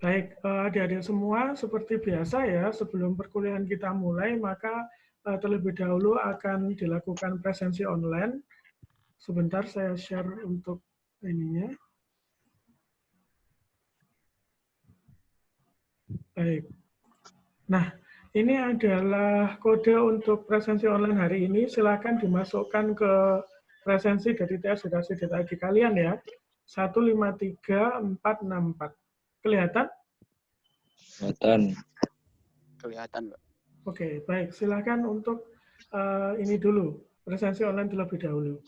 Baik, adik-adik semua, seperti biasa ya, sebelum perkuliahan kita mulai, maka terlebih dahulu akan dilakukan presensi online. Sebentar saya share untuk ininya. Baik. Nah, ini adalah kode untuk presensi online hari ini. Silakan dimasukkan ke presensi dari ts.id kalian ya. 153464. Kelihatan? Kelihatan. Kelihatan, Mbak. Oke, baik. Silakan untuk ini dulu, presensi online terlebih dahulu.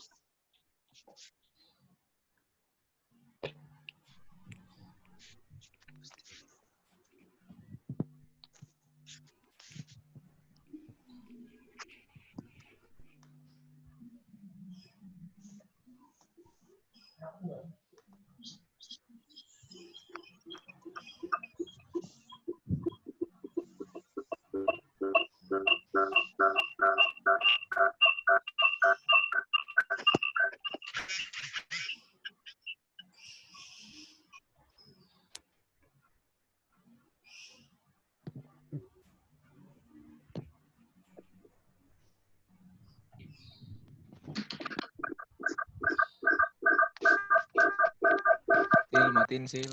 Matiin sil.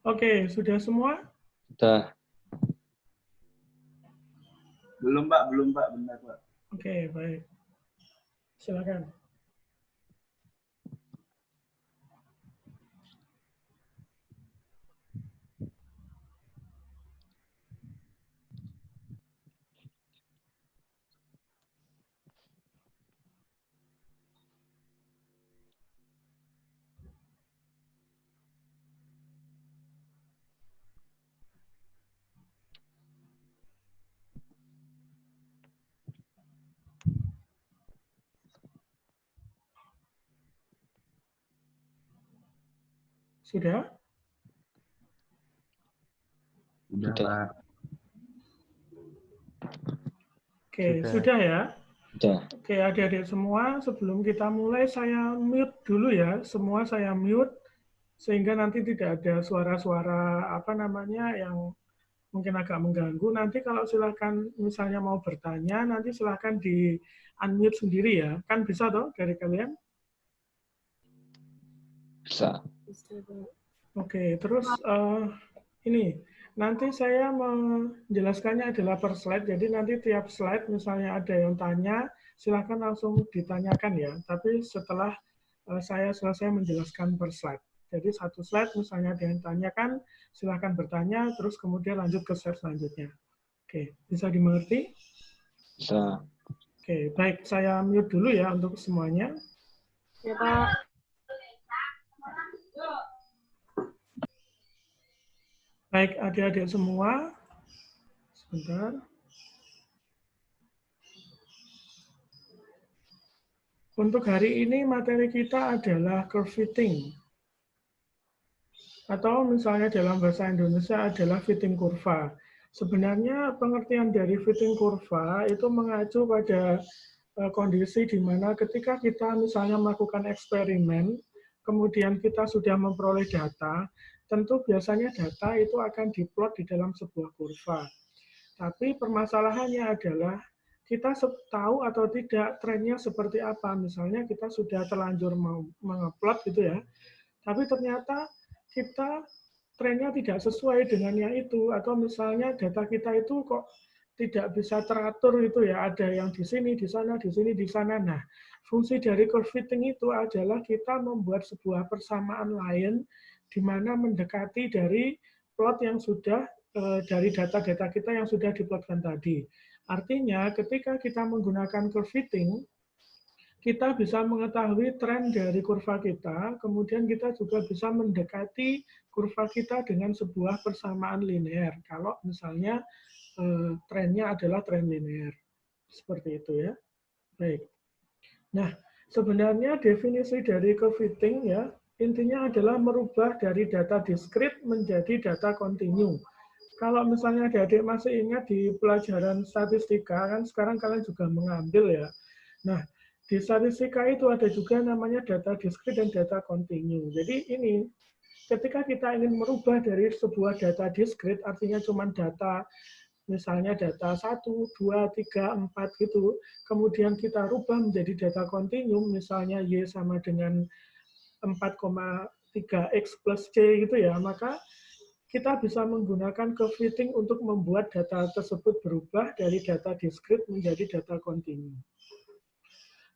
Oke, sudah semua? Sudah. Belum, Pak. Belum, Pak. Benar, Pak. Oke, baik. Silakan. Sudah? Sudah, Pak. Oke, sudah ya? Sudah. Oke, adik-adik semua, sebelum kita mulai saya mute dulu ya. Semua saya mute, sehingga nanti tidak ada suara-suara apa namanya yang mungkin agak mengganggu. Nanti kalau silakan misalnya mau bertanya, nanti silakan di unmute sendiri ya. Kan bisa toh dari kalian? Bisa. Oke, terus ini nanti saya menjelaskannya adalah per slide. Jadi nanti tiap slide misalnya ada yang tanya, silakan langsung ditanyakan ya. Tapi setelah saya selesai menjelaskan per slide. Jadi satu slide misalnya ada yang tanyakan, silakan bertanya, terus kemudian lanjut ke slide selanjutnya. Oke, bisa dimengerti? Bisa. Oke, baik. Saya mute dulu ya untuk semuanya. Ya, Pak. Baik, adik-adik semua. Sebentar. Untuk hari ini materi kita adalah curve fitting. Atau misalnya dalam bahasa Indonesia adalah fitting kurva. Sebenarnya pengertian dari fitting kurva itu mengacu pada kondisi di mana ketika kita misalnya melakukan eksperimen, kemudian kita sudah memperoleh data, tentu biasanya data itu akan diplot di dalam sebuah kurva. Tapi permasalahannya adalah kita tahu atau tidak trennya seperti apa. Misalnya kita sudah terlanjur mengupload gitu ya, tapi ternyata kita trennya tidak sesuai dengan yang itu, atau misalnya data kita itu kok tidak bisa teratur itu ya, ada yang di sini, di sana, di sini, di sana. Nah, fungsi dari curve fitting itu adalah kita membuat sebuah persamaan lain di mana mendekati dari plot yang sudah dari data-data kita yang sudah diplotkan tadi. Artinya, ketika kita menggunakan curve fitting, kita bisa mengetahui tren dari kurva kita, kemudian kita juga bisa mendekati kurva kita dengan sebuah persamaan linear. Kalau misalnya trennya adalah tren linear. Seperti itu ya. Baik. Nah, sebenarnya definisi dari curve fitting ya, intinya adalah merubah dari data diskrit menjadi data kontinu. Kalau misalnya adik-adik masih ingat di pelajaran statistika, kan sekarang kalian juga mengambil ya. Nah, di statistika itu ada juga namanya data diskrit dan data kontinu. Jadi ini ketika kita ingin merubah dari sebuah data diskrit, artinya cuma data, misalnya data 1, 2, 3, 4 gitu, kemudian kita rubah menjadi data kontinu, misalnya Y sama dengan 4,3X plus C gitu ya, maka kita bisa menggunakan curve fitting untuk membuat data tersebut berubah dari data diskrit menjadi data kontinu.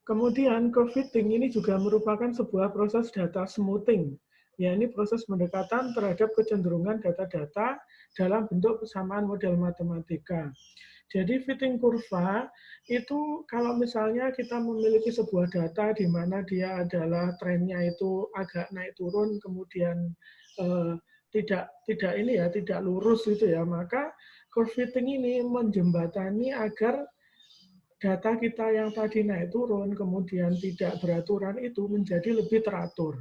Kemudian curve fitting ini juga merupakan sebuah proses data smoothing, yakni proses pendekatan terhadap kecenderungan data-data dalam bentuk persamaan model matematika. Jadi fitting kurva itu kalau misalnya kita memiliki sebuah data di mana dia adalah trennya itu agak naik turun, kemudian tidak lurus gitu ya, maka curve fitting ini menjembatani agar data kita yang tadi naik turun, kemudian tidak beraturan itu menjadi lebih teratur.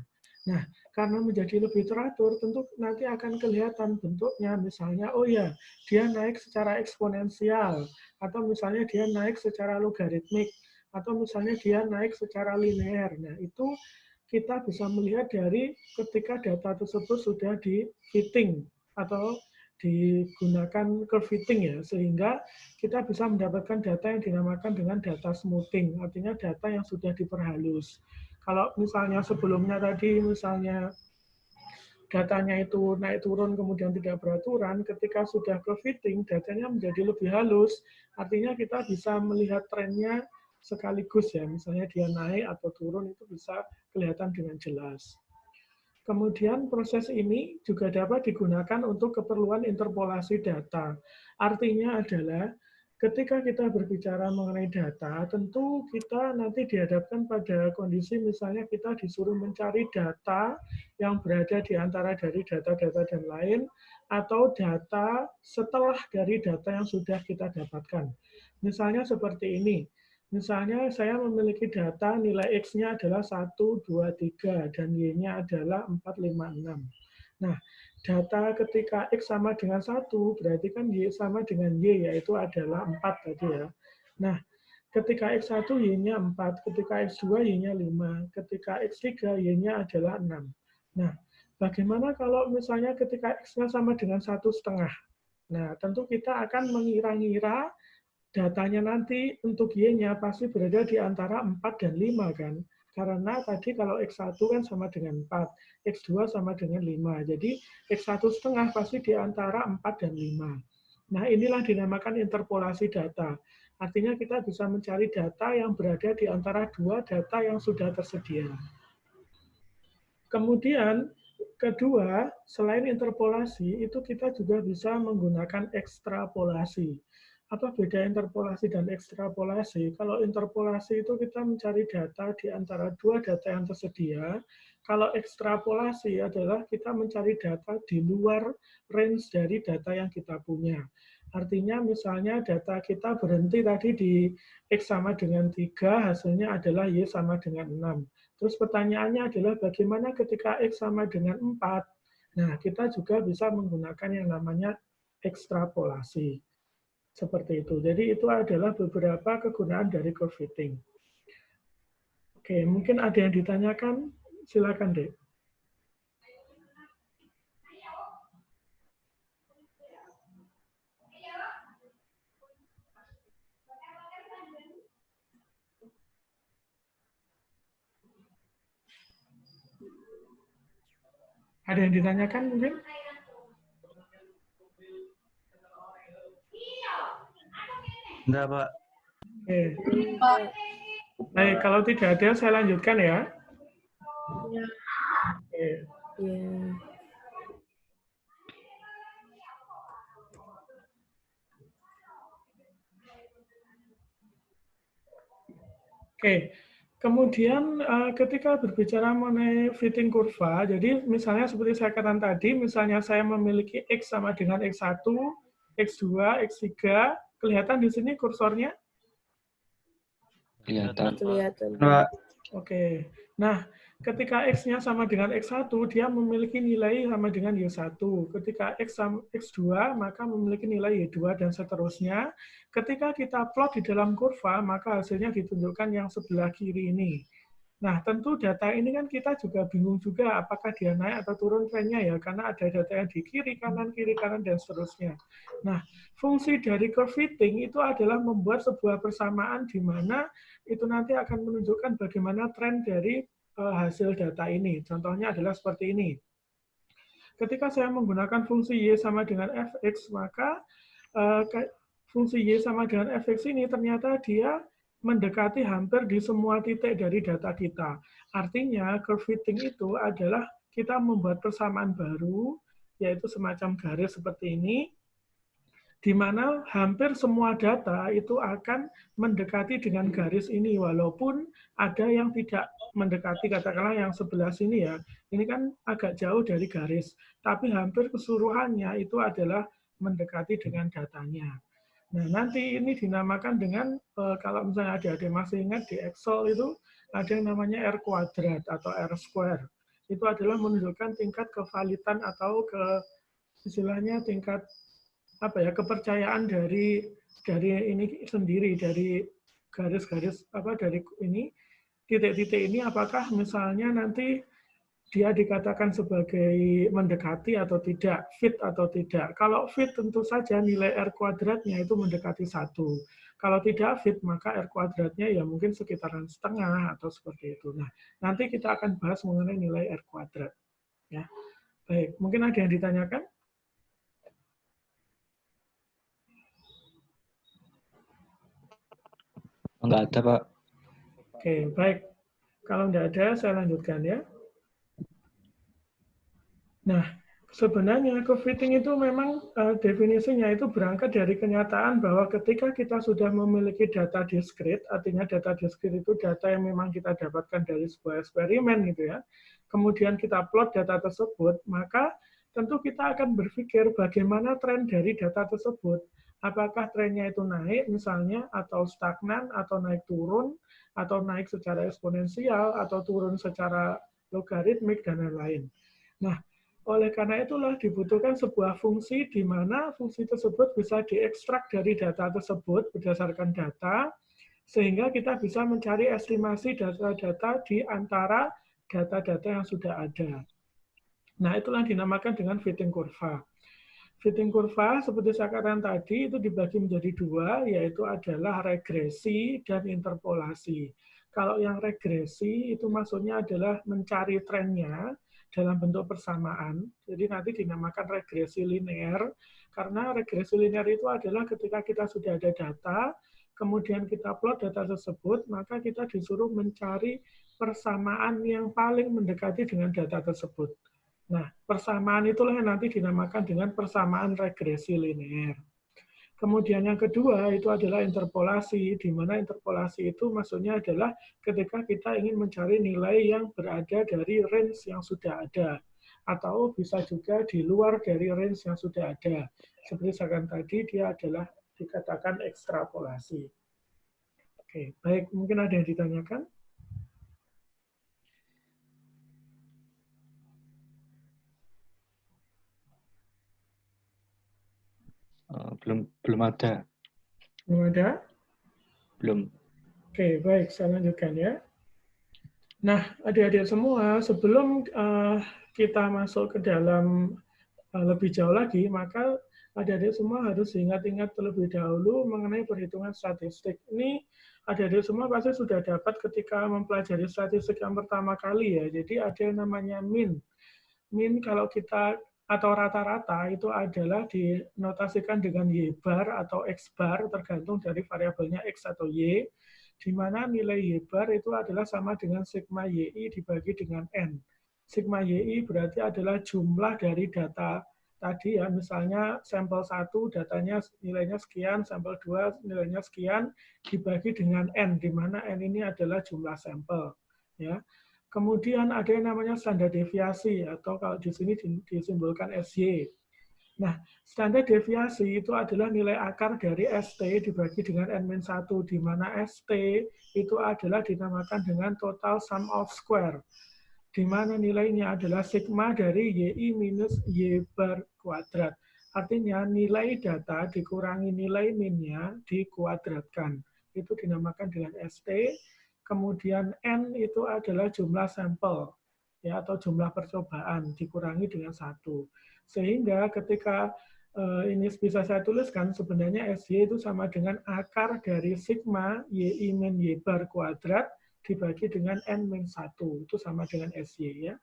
Nah, karena menjadi lebih teratur, tentu nanti akan kelihatan bentuknya, misalnya, oh ya, dia naik secara eksponensial, atau misalnya dia naik secara logaritmik, atau misalnya dia naik secara linear. Nah, itu kita bisa melihat dari ketika data tersebut sudah di-fitting, atau digunakan curve fitting ya, sehingga kita bisa mendapatkan data yang dinamakan dengan data smoothing, artinya data yang sudah diperhalus. Kalau misalnya sebelumnya tadi, misalnya datanya itu naik turun kemudian tidak beraturan, ketika sudah curve fitting, datanya menjadi lebih halus, artinya kita bisa melihat trennya sekaligus ya, misalnya dia naik atau turun itu bisa kelihatan dengan jelas. Kemudian proses ini juga dapat digunakan untuk keperluan interpolasi data. Artinya adalah ketika kita berbicara mengenai data, tentu kita nanti dihadapkan pada kondisi misalnya kita disuruh mencari data yang berada di antara dari data-data dan lain, atau data setelah dari data yang sudah kita dapatkan. Misalnya seperti ini. Misalnya saya memiliki data nilai X-nya adalah 1, 2, 3, dan Y-nya adalah 4, 5, 6. Nah, data ketika X sama dengan 1, berarti kan Y sama dengan Y, yaitu adalah 4 tadi ya. Nah, ketika X1, Y-nya 4, ketika X2, Y-nya 5, ketika X3, Y-nya adalah 6. Nah, bagaimana kalau misalnya ketika X-nya sama dengan 1,5? Nah, tentu kita akan mengira-ngira datanya nanti untuk Y-nya pasti berada di antara 4 dan 5 kan. Karena tadi kalau X1 kan sama dengan 4, X2 sama dengan 5. Jadi X1,5 pasti di antara 4 dan 5. Nah, inilah dinamakan interpolasi data. Artinya kita bisa mencari data yang berada di antara dua data yang sudah tersedia. Kemudian, kedua, selain interpolasi, itu kita juga bisa menggunakan ekstrapolasi. Apa beda interpolasi dan ekstrapolasi? Kalau interpolasi itu kita mencari data di antara dua data yang tersedia. Kalau ekstrapolasi adalah kita mencari data di luar range dari data yang kita punya. Artinya misalnya data kita berhenti tadi di X sama dengan 3, hasilnya adalah Y sama dengan 6. Terus pertanyaannya adalah bagaimana ketika X sama dengan 4? Nah, kita juga bisa menggunakan yang namanya ekstrapolasi. Seperti itu. Jadi itu adalah beberapa kegunaan dari curve fitting. Oke, mungkin ada yang ditanyakan? Silakan, Dek. Ada yang ditanyakan mungkin? Enggak, Pak. Oke. Baik, kalau tidak ada, saya lanjutkan ya. Oke. Oke. Kemudian ketika berbicara mengenai fitting kurva, jadi misalnya seperti saya katakan tadi, misalnya saya memiliki X sama dengan X1, X2, X3, kelihatan di sini kursornya? Kelihatan. Kelihatan. Pak. Oke. Nah, Ketika X-nya sama dengan X1, dia memiliki nilai sama dengan Y1. Ketika X2, maka memiliki nilai Y2, dan seterusnya. Ketika kita plot di dalam kurva, maka hasilnya ditunjukkan yang sebelah kiri ini. Nah, tentu data ini kan kita juga bingung juga apakah dia naik atau turun trennya ya, karena ada data yang di kiri, kanan, dan seterusnya. Nah, fungsi dari curve fitting itu adalah membuat sebuah persamaan di mana itu nanti akan menunjukkan bagaimana tren dari hasil data ini. Contohnya adalah seperti ini. Ketika saya menggunakan fungsi Y sama dengan fx, maka fungsi Y sama dengan fx ini ternyata dia mendekati hampir di semua titik dari data kita. Artinya, curve fitting itu adalah kita membuat persamaan baru, yaitu semacam garis seperti ini, di mana hampir semua data itu akan mendekati dengan garis ini, walaupun ada yang tidak mendekati, katakanlah yang sebelah sini ya, ini kan agak jauh dari garis, tapi hampir keseluruhannya itu adalah mendekati dengan datanya. Nah, nanti ini dinamakan dengan, kalau misalnya adik-adik masih ingat di Excel itu, ada yang namanya R kuadrat atau R square. Itu adalah menunjukkan tingkat kevalitan atau istilahnya tingkat kepercayaan dari ini sendiri, dari garis-garis dari ini titik-titik ini, apakah misalnya nanti dia dikatakan sebagai mendekati atau tidak, fit atau tidak. Kalau fit tentu saja nilai R kuadratnya itu mendekati 1. Kalau tidak fit maka R kuadratnya ya mungkin sekitaran setengah atau seperti itu. Nah, nanti kita akan bahas mengenai nilai R kuadrat. Ya. Baik, mungkin ada yang ditanyakan? Enggak ada, Pak. Oke, baik. Kalau enggak ada, saya lanjutkan ya. Nah, sebenarnya curve fitting itu memang definisinya itu berangkat dari kenyataan bahwa ketika kita sudah memiliki data diskrit, artinya data diskrit itu data yang memang kita dapatkan dari sebuah eksperimen gitu ya, kemudian kita plot data tersebut, maka tentu kita akan berpikir bagaimana tren dari data tersebut. Apakah trennya itu naik misalnya, atau stagnan, atau naik turun, atau naik secara eksponensial, atau turun secara logaritmik, dan lain-lain. Nah, oleh karena itulah dibutuhkan sebuah fungsi di mana fungsi tersebut bisa diekstrak dari data tersebut berdasarkan data, sehingga kita bisa mencari estimasi data-data di antara data-data yang sudah ada. Nah, itulah dinamakan dengan fitting kurva. Fitting kurva, seperti saya katakan tadi, itu dibagi menjadi dua, yaitu adalah regresi dan interpolasi. Kalau yang regresi, itu maksudnya adalah mencari trennya dalam bentuk persamaan. Jadi nanti dinamakan regresi linear, karena regresi linear itu adalah ketika kita sudah ada data, kemudian kita plot data tersebut, maka kita disuruh mencari persamaan yang paling mendekati dengan data tersebut. Nah, persamaan itulah yang nanti dinamakan dengan persamaan regresi linear. Kemudian yang kedua itu adalah interpolasi, di mana interpolasi itu maksudnya adalah ketika kita ingin mencari nilai yang berada dari range yang sudah ada, atau bisa juga di luar dari range yang sudah ada. Seperti saya katakan tadi, dia adalah dikatakan ekstrapolasi. Oke, baik. Mungkin ada yang ditanyakan? Belum ada. Belum ada? Belum. Oke, baik. Saya lanjutkan ya. Nah, adik-adik semua, sebelum kita masuk ke dalam lebih jauh lagi, maka adik-adik semua harus ingat-ingat terlebih dahulu mengenai perhitungan statistik. Ini adik-adik semua pasti sudah dapat ketika mempelajari statistik yang pertama kali ya. Jadi ada yang namanya min. Min kalau kita atau rata-rata itu adalah dinotasikan dengan Y bar atau X bar tergantung dari variabelnya X atau Y, di mana nilai Y bar itu adalah sama dengan sigma YI dibagi dengan N. Sigma YI berarti adalah jumlah dari data tadi ya, misalnya sampel 1 datanya nilainya sekian, sampel 2 nilainya sekian, dibagi dengan N, di mana N ini adalah jumlah sampel. Ya. Kemudian ada yang namanya standar deviasi, atau kalau di sini disimbolkan SY. Nah, standar deviasi itu adalah nilai akar dari ST dibagi dengan N-1, di mana ST itu adalah dinamakan dengan total sum of square. di mana nilainya adalah sigma dari YI minus Y bar kuadrat. Artinya nilai data dikurangi nilai minnya dikuadratkan. Itu dinamakan dengan ST. Kemudian N itu adalah jumlah sampel, ya, atau jumlah percobaan dikurangi dengan 1. Sehingga ketika ini bisa saya tuliskan, sebenarnya SY itu sama dengan akar dari sigma YI min Y bar kuadrat dibagi dengan N-1, itu sama dengan SY, ya,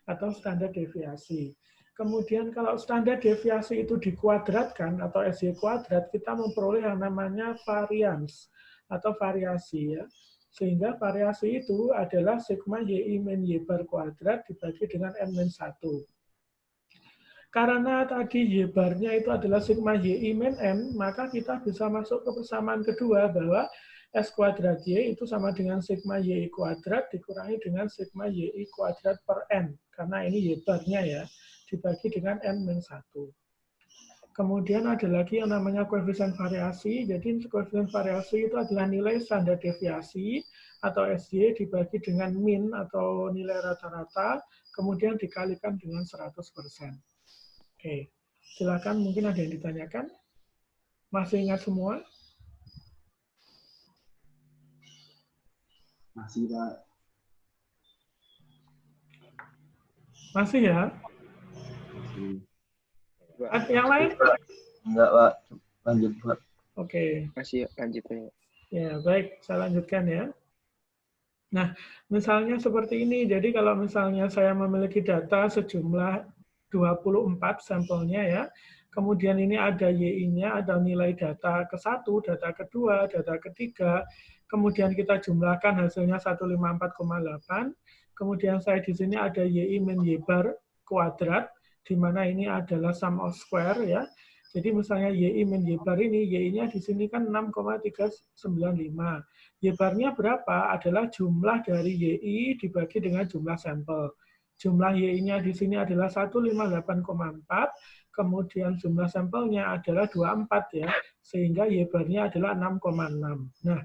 atau standar deviasi. Kemudian kalau standar deviasi itu dikuadratkan atau SY kuadrat, kita memperoleh yang namanya varians atau variasi, ya. Sehingga variasi itu adalah sigma YI min Y bar kuadrat dibagi dengan N-1. Karena tadi Y barnya itu adalah sigma YI min N, maka kita bisa masuk ke persamaan kedua bahwa S kuadrat Y itu sama dengan sigma YI kuadrat dikurangi dengan sigma YI kuadrat per N. Karena ini Y barnya, ya, dibagi dengan N-1. Kemudian ada lagi yang namanya koefisien variasi. Jadi koefisien variasi itu adalah nilai standar deviasi atau SY dibagi dengan min atau nilai rata-rata, kemudian dikalikan dengan 100%. Oke, silakan, mungkin ada yang ditanyakan. Masih ingat semua? Masih, Pak. Masih, ya? Masih. Yang lain? Enggak, Pak. Lanjut, Pak. Oke. Masih lanjut aja. Ya, baik. Saya lanjutkan, ya. Nah, misalnya seperti ini. Jadi kalau misalnya saya memiliki data sejumlah 24 sampelnya, ya. Kemudian ini ada YI-nya, ada nilai data ke-1, data kedua, data ketiga. Kemudian kita jumlahkan hasilnya 154,8. Kemudian saya di sini ada YI min Y bar kuadrat, di mana ini adalah sum of square, ya. Jadi misalnya YI min Y bar ini, YI-nya di sini kan 6,395. Y barnya berapa? Adalah jumlah dari YI dibagi dengan jumlah sampel. Jumlah YI-nya di sini adalah 158,4, kemudian jumlah sampelnya adalah 24, ya, sehingga Y barnya adalah 6,6. Nah,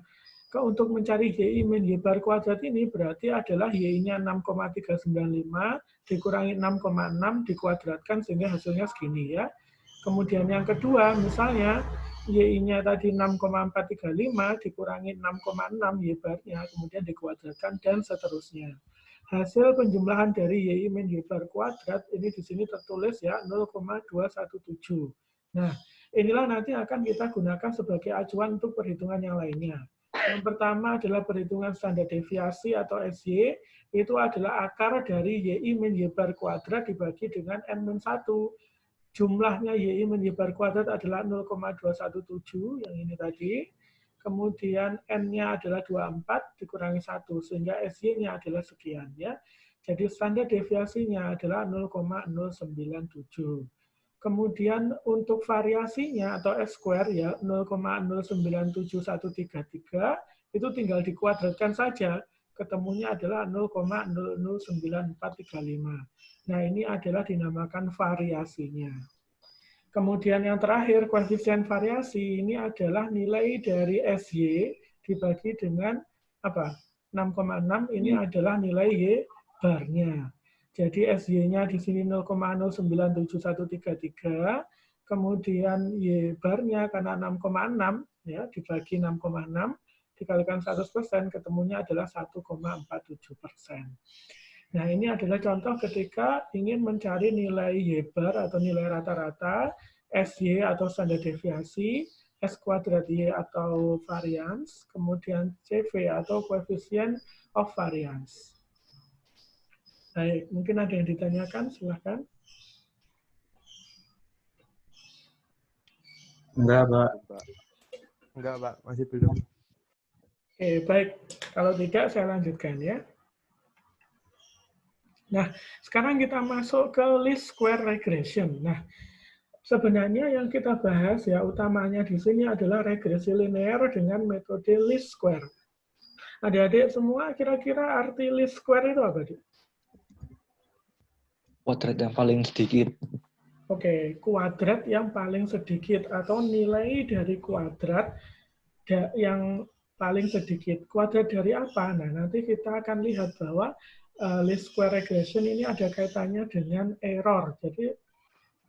untuk mencari YI min Y bar kuadrat ini berarti adalah YI-nya 6,395 dikurangi 6,6 dikuadratkan sehingga hasilnya segini, ya. Kemudian yang kedua, misalnya YI-nya tadi 6,435 dikurangi 6,6 Y barnya, kemudian dikuadratkan dan seterusnya. Hasil penjumlahan dari YI min Y bar kuadrat ini di sini tertulis, ya, 0,217. Nah, inilah nanti akan kita gunakan sebagai acuan untuk perhitungan yang lainnya. Yang pertama adalah perhitungan standar deviasi atau SY, itu adalah akar dari YI min Y bar kuadrat dibagi dengan N-1. Jumlahnya YI min Y bar kuadrat adalah 0,217, yang ini tadi. Kemudian N-nya adalah 24 dikurangi 1, sehingga SY-nya adalah sekian, ya. Jadi standar deviasinya adalah 0,097. Kemudian untuk variasinya atau S-square, ya, 0,097133, itu tinggal dikuadratkan saja. Ketemunya adalah 0,009435. Nah, ini adalah dinamakan variasinya. Kemudian yang terakhir, koefisien variasi ini adalah nilai dari SY dibagi dengan apa? 6,6 ini adalah nilai Y barnya. Jadi SY-nya di sini 0,097133, kemudian Y barnya karena 6,6, ya, dibagi 6,6 dikalikan 100%, ketemunya adalah 1,47%. Nah, ini adalah contoh ketika ingin mencari nilai Y bar atau nilai rata-rata, SY atau standar deviasi, S kuadrat Y atau variance, kemudian CV atau coefficient of variance. Baik, mungkin ada yang ditanyakan, silahkan. Enggak, Pak. Enggak, Pak. Masih belum. Oke, baik. Kalau tidak, saya lanjutkan, ya. Nah, sekarang kita masuk ke least square regression. Nah, sebenarnya yang kita bahas, ya, utamanya di sini adalah regresi linear dengan metode least square. Adik-adik semua, kira-kira arti least square itu apa, Dik? Kuadrat yang paling sedikit. Oke, kuadrat yang paling sedikit atau nilai dari kuadrat yang paling sedikit. Kuadrat dari apa? Nah, nanti kita akan lihat bahwa least square regression ini ada kaitannya dengan error. Jadi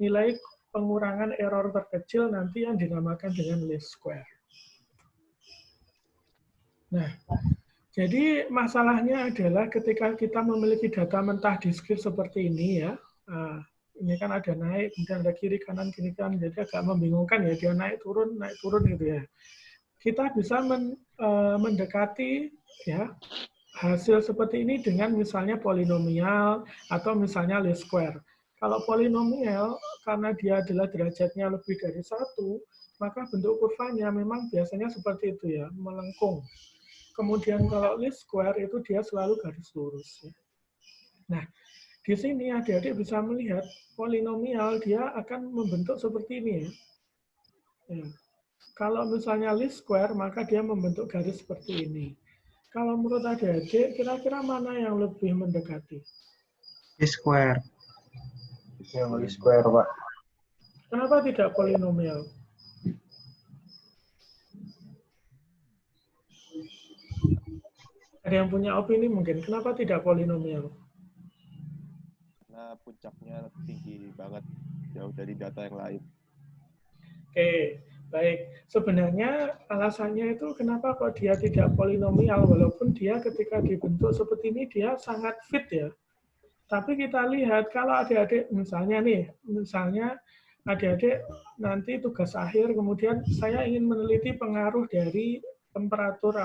nilai pengurangan error terkecil nanti yang dinamakan dengan least square. Nah, jadi masalahnya adalah ketika kita memiliki data mentah diskrit seperti ini ya, ini kan ada naik, kemudian ada kiri kanan, jadi agak membingungkan ya, dia naik turun gitu ya. Kita bisa mendekati ya hasil seperti ini dengan misalnya polinomial atau misalnya least square. Kalau polinomial, karena dia adalah derajatnya lebih dari 1, maka bentuk kurvanya memang biasanya seperti itu ya, melengkung. Kemudian kalau least square itu dia selalu garis lurus. Ya. Nah, di sini adik-adik bisa melihat polinomial dia akan membentuk seperti ini. Ya. Kalau misalnya least square, maka dia membentuk garis seperti ini. Kalau menurut adik-adik, kira-kira mana yang lebih mendekati? Least square. Yang least square, Pak. Kenapa tidak polinomial? Ada yang punya opini mungkin, kenapa tidak polinomial? Karena puncaknya tinggi banget, jauh dari data yang lain. Oke, baik. Sebenarnya alasannya itu kenapa kok dia tidak polinomial, walaupun dia ketika dibentuk seperti ini, dia sangat fit ya. Tapi kita lihat, kalau adik-adik misalnya adik-adik nanti tugas akhir, kemudian saya ingin meneliti pengaruh dari temperatur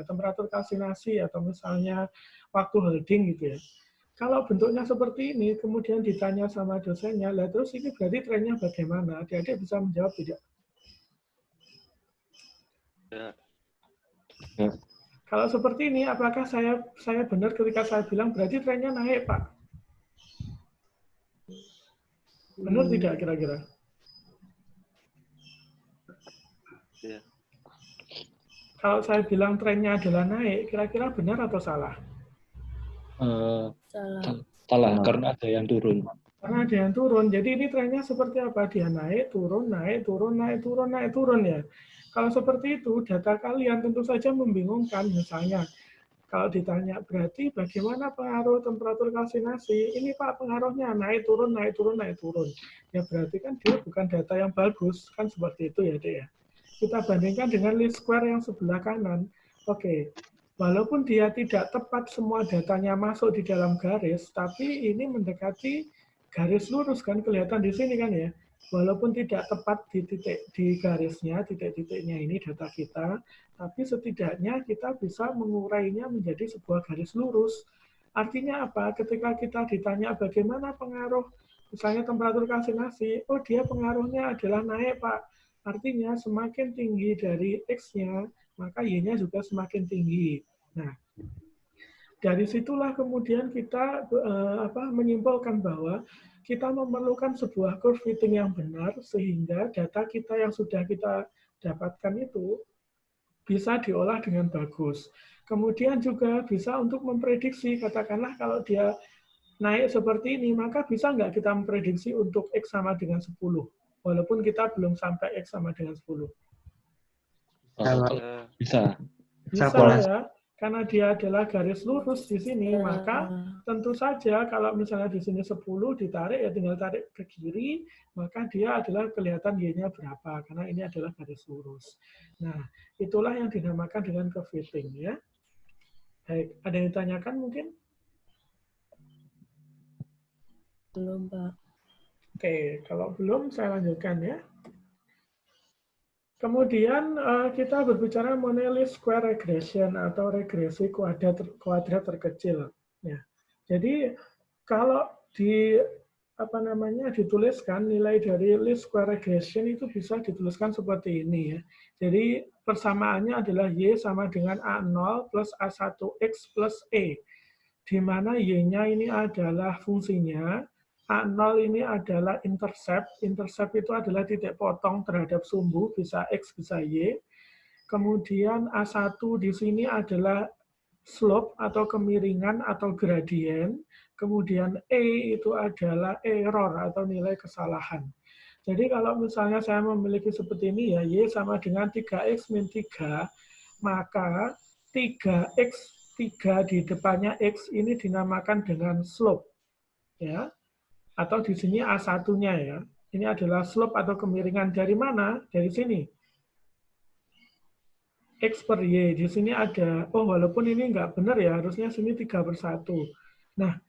temperatur kalsinasi atau misalnya waktu holding gitu ya. Kalau bentuknya seperti ini, kemudian ditanya sama dosennya, lah terus ini berarti trennya bagaimana? Adik-adik bisa menjawab tidak? Ya. Kalau seperti ini, apakah saya benar ketika saya bilang berarti trennya naik, Pak? Benar tidak kira-kira? Ya. Kalau saya bilang trennya adalah naik, kira-kira benar atau salah? Salah, karena ada yang turun. Karena ada yang turun. Jadi ini trennya seperti apa? Dia naik, turun, naik, turun, naik, turun, naik, turun ya. Kalau seperti itu, data kalian tentu saja membingungkan. Misalnya, kalau ditanya, berarti bagaimana pengaruh temperatur kalsinasi? Ini Pak, pengaruhnya naik, turun, naik, turun, naik, turun. Ya berarti kan dia bukan data yang bagus. Kan seperti itu ya, Dek ya. Kita bandingkan dengan least square yang sebelah kanan. Oke, walaupun dia tidak tepat semua datanya masuk di dalam garis, tapi ini mendekati garis lurus kan, kelihatan di sini kan ya. Walaupun tidak tepat di garisnya, titik-titiknya ini data kita, tapi setidaknya kita bisa mengurainya menjadi sebuah garis lurus. Artinya apa? Ketika kita ditanya bagaimana pengaruh misalnya temperatur kalsinasi, oh dia pengaruhnya adalah naik Pak. Artinya semakin tinggi dari X-nya, maka Y-nya juga semakin tinggi. Nah, dari situlah kemudian kita menyimpulkan bahwa kita memerlukan sebuah curve fitting yang benar sehingga data kita yang sudah kita dapatkan itu bisa diolah dengan bagus. Kemudian juga bisa untuk memprediksi, katakanlah kalau dia naik seperti ini, maka bisa nggak kita memprediksi untuk X sama dengan 10? Walaupun kita belum sampai X sama dengan 10. Bisa. Bisa ya, karena dia adalah garis lurus di sini, maka tentu saja kalau misalnya di sini 10 ditarik, ya tinggal tarik ke kiri, maka dia adalah kelihatan Y-nya berapa, karena ini adalah garis lurus. Nah, itulah yang dinamakan dengan curve fitting ya. Baik, ada yang ditanyakan mungkin? Belum, Pak. Oke, kalau belum saya lanjutkan ya. Kemudian kita berbicara mengenai least square regression atau regresi kuadrat terkecil. Ya. Jadi kalau dituliskan nilai dari least square regression itu bisa dituliskan seperti ini ya. Jadi persamaannya adalah Y sama dengan A0 plus A1X plus E. Di mana Y-nya ini adalah fungsinya, A0 ini adalah intercept. Intercept itu adalah titik potong terhadap sumbu, bisa X, bisa Y. Kemudian A1 di sini adalah slope atau kemiringan atau gradien. Kemudian E itu adalah error atau nilai kesalahan. Jadi kalau misalnya saya memiliki seperti ini ya, Y sama dengan 3X min 3, maka 3X 3 di depannya X ini dinamakan dengan slope. Ya. Atau di sini A1-nya ya. Ini adalah slope atau kemiringan dari mana? Dari sini. X per Y. Di sini ada, oh walaupun ini nggak benar ya, harusnya sini 3/1. Nah,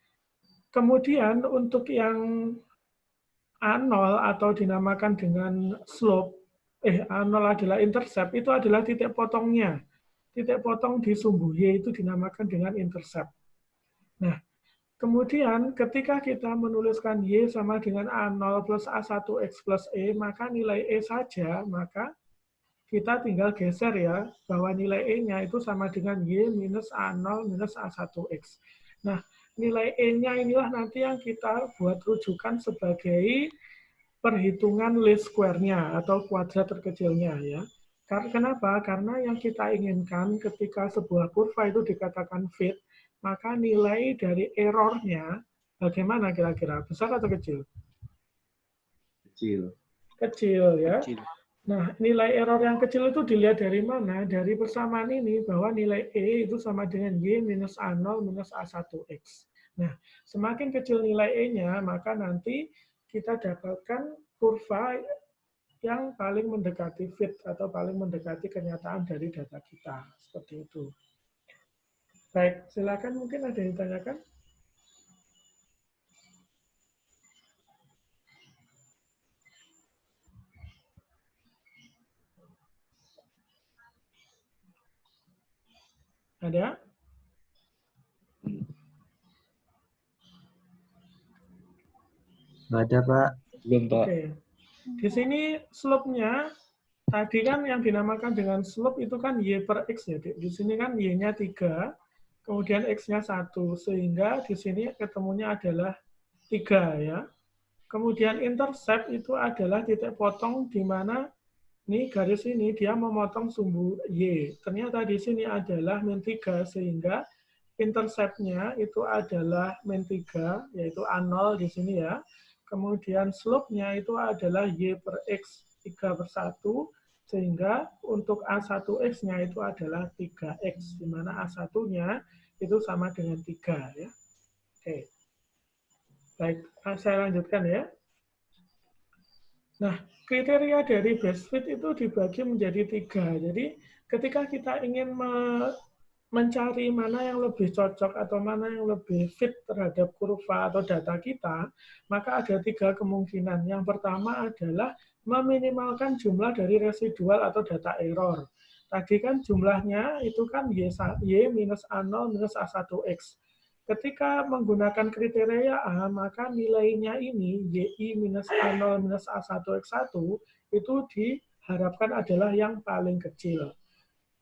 kemudian untuk yang A0 atau dinamakan dengan slope, A0 adalah intercept, itu adalah titik potongnya. Titik potong di sumbu Y itu dinamakan dengan intercept. Nah, kemudian ketika kita menuliskan Y sama dengan A0 plus A1X plus E, maka nilai E saja, maka kita tinggal geser ya, bahwa nilai E-nya itu sama dengan Y minus A0 minus A1X. Nah, nilai E-nya inilah nanti yang kita buat rujukan sebagai perhitungan least square-nya atau kuadrat terkecilnya ya. Kenapa? Karena yang kita inginkan ketika sebuah kurva itu dikatakan fit, maka nilai dari error-nya bagaimana kira-kira? Besar atau kecil? Kecil. Kecil ya. Kecil. Nah, nilai error yang kecil itu dilihat dari mana? Dari persamaan ini, bahwa nilai E itu sama dengan Y minus A0 minus A1X. Nah, semakin kecil nilai E-nya, maka nanti kita dapatkan kurva yang paling mendekati fit atau paling mendekati kenyataan dari data kita. Seperti itu. Baik, silakan mungkin ada yang ditanyakan. Ada? Nggak ada, Pak. Belum, Pak. Oke. Di sini slope-nya, tadi kan yang dinamakan dengan slope itu kan Y per X ya. Di sini kan Y-nya 3, kemudian X-nya 1, sehingga di sini ketemunya adalah 3 ya. Kemudian intercept itu adalah titik potong di mana nih garis ini dia memotong sumbu Y. Ternyata di sini adalah min 3, sehingga intercept-nya itu adalah min 3, yaitu A0 di sini ya. Kemudian slope-nya itu adalah Y per X 3/1, sehingga untuk A1X-nya itu adalah 3X, di mana A1-nya itu sama dengan 3 ya. Oke. Baik, saya lanjutkan ya. Nah, kriteria dari best fit itu dibagi menjadi 3. Jadi, ketika kita ingin mencari mana yang lebih cocok atau mana yang lebih fit terhadap kurva atau data kita, maka ada 3 kemungkinan. Yang pertama adalah meminimalkan jumlah dari residual atau data error. Tadi kan jumlahnya itu kan Y minus A0 minus A1X. Ketika menggunakan kriteria A, maka nilainya ini, YI minus A0 minus A1X1, itu diharapkan adalah yang paling kecil.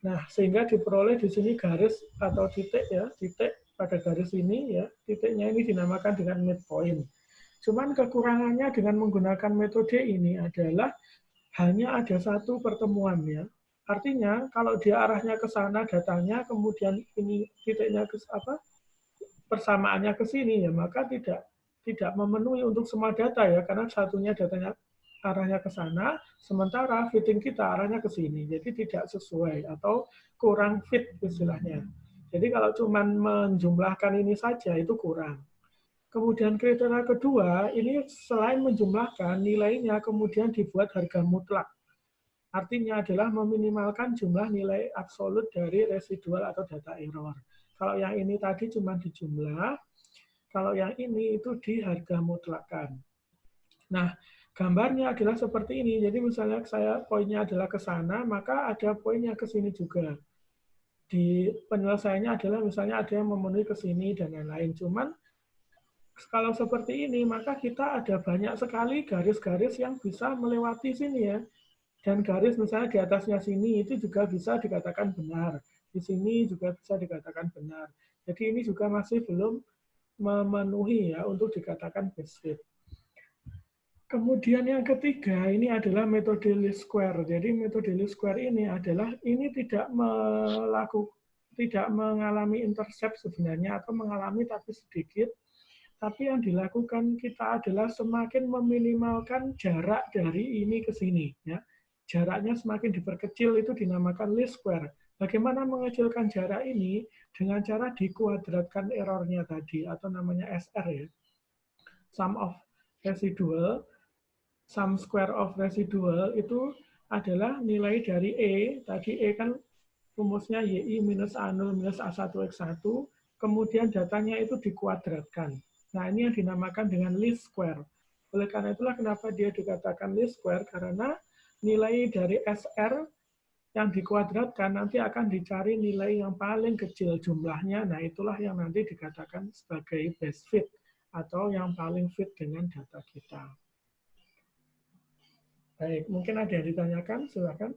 Nah, sehingga diperoleh di sini garis atau titik ya, titik pada garis ini ya, titiknya ini dinamakan dengan midpoint. Cuman kekurangannya dengan menggunakan metode ini adalah hanya ada satu pertemuan ya. Artinya kalau dia arahnya ke sana datanya, kemudian ini titiknya ke persamaannya ke sini ya, maka tidak memenuhi untuk semua data ya, karena satunya datanya arahnya ke sana, sementara fitting kita arahnya ke sini. Jadi tidak sesuai atau kurang fit istilahnya. Jadi kalau cuma menjumlahkan ini saja itu kurang. Kemudian kriteria kedua, ini selain menjumlahkan, nilainya kemudian dibuat harga mutlak. Artinya adalah meminimalkan jumlah nilai absolut dari residual atau data error. Kalau yang ini tadi cuma dijumlah, kalau yang ini itu di harga mutlakan. Nah, gambarnya adalah seperti ini. Jadi misalnya saya poinnya adalah ke sana, maka ada poinnya ke sini juga. Di penyelesaiannya adalah misalnya ada yang memenuhi ke sini dan lain-lain. Cuman kalau seperti ini, maka kita ada banyak sekali garis-garis yang bisa melewati sini ya. Dan garis misalnya di atasnya sini itu juga bisa dikatakan benar. Di sini juga bisa dikatakan benar. Jadi ini juga masih belum memenuhi ya untuk dikatakan best fit. Kemudian yang ketiga ini adalah metode least square. Jadi metode least square ini adalah ini tidak mengalami intercept sebenarnya atau mengalami tapi sedikit. Tapi yang dilakukan kita adalah semakin meminimalkan jarak dari ini ke sini ya. Jaraknya semakin diperkecil itu dinamakan least square. Bagaimana mengecilkan jarak ini? Dengan cara dikuadratkan errornya tadi, atau namanya SR ya. Sum of residual, sum square of residual itu adalah nilai dari E. Tadi E kan rumusnya YI minus A0 minus A1X1, kemudian datanya itu dikuadratkan. Nah, ini yang dinamakan dengan least square. Oleh karena itulah kenapa dia dikatakan least square, karena nilai dari SR yang dikuadratkan nanti akan dicari nilai yang paling kecil jumlahnya. Nah, itulah yang nanti dikatakan sebagai best fit atau yang paling fit dengan data kita. Baik, mungkin ada yang ditanyakan, silakan.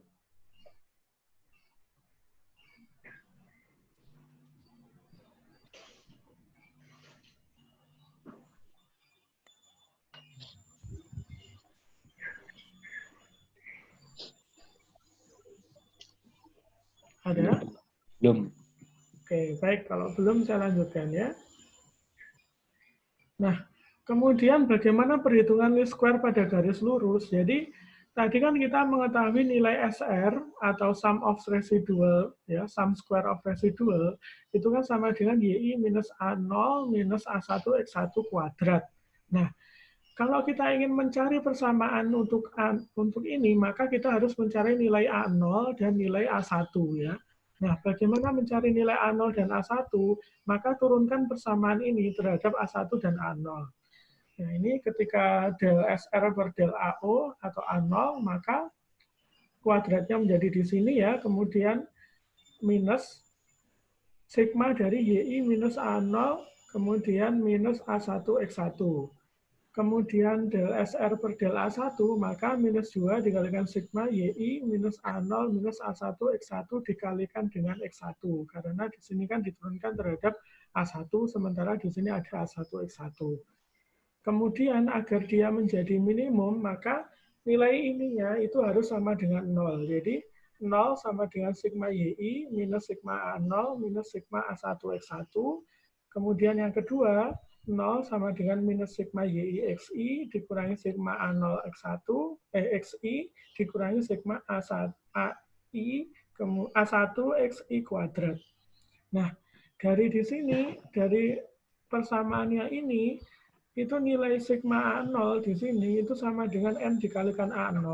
Ada? Belum. Oke, baik. Kalau belum, saya lanjutkan ya. Nah, kemudian bagaimana perhitungan least square pada garis lurus? Jadi, tadi kan kita mengetahui nilai SR atau sum of residual, ya, sum square of residual, itu kan sama dengan YI minus A0 minus A1X1 kuadrat. Nah, kalau kita ingin mencari persamaan untuk ini, maka kita harus mencari nilai A0 dan nilai A1 ya. Nah, bagaimana mencari nilai A0 dan A1? Maka turunkan persamaan ini terhadap A1 dan A0. Nah, ini ketika del SR per del AO atau A0, maka kuadratnya menjadi di sini ya, kemudian minus sigma dari YI minus A0, kemudian minus A1X1. Kemudian del SR per del A1, maka minus 2 dikalikan sigma YI minus A0 minus A1 X1 dikalikan dengan X1. Karena di sini kan diturunkan terhadap A1, sementara di sini ada A1 X1. Kemudian agar dia menjadi minimum, maka nilai ininya itu harus sama dengan 0. Jadi 0 sama dengan sigma YI minus sigma A0 minus sigma A1 X1. Kemudian yang kedua, 0 sama dengan minus sigma YI XI dikurangi sigma A0 X1, XI dikurangi sigma A1 XI kuadrat. Nah, dari di sini, dari persamaannya ini, itu nilai sigma A0 di sini itu sama dengan N dikalikan A0,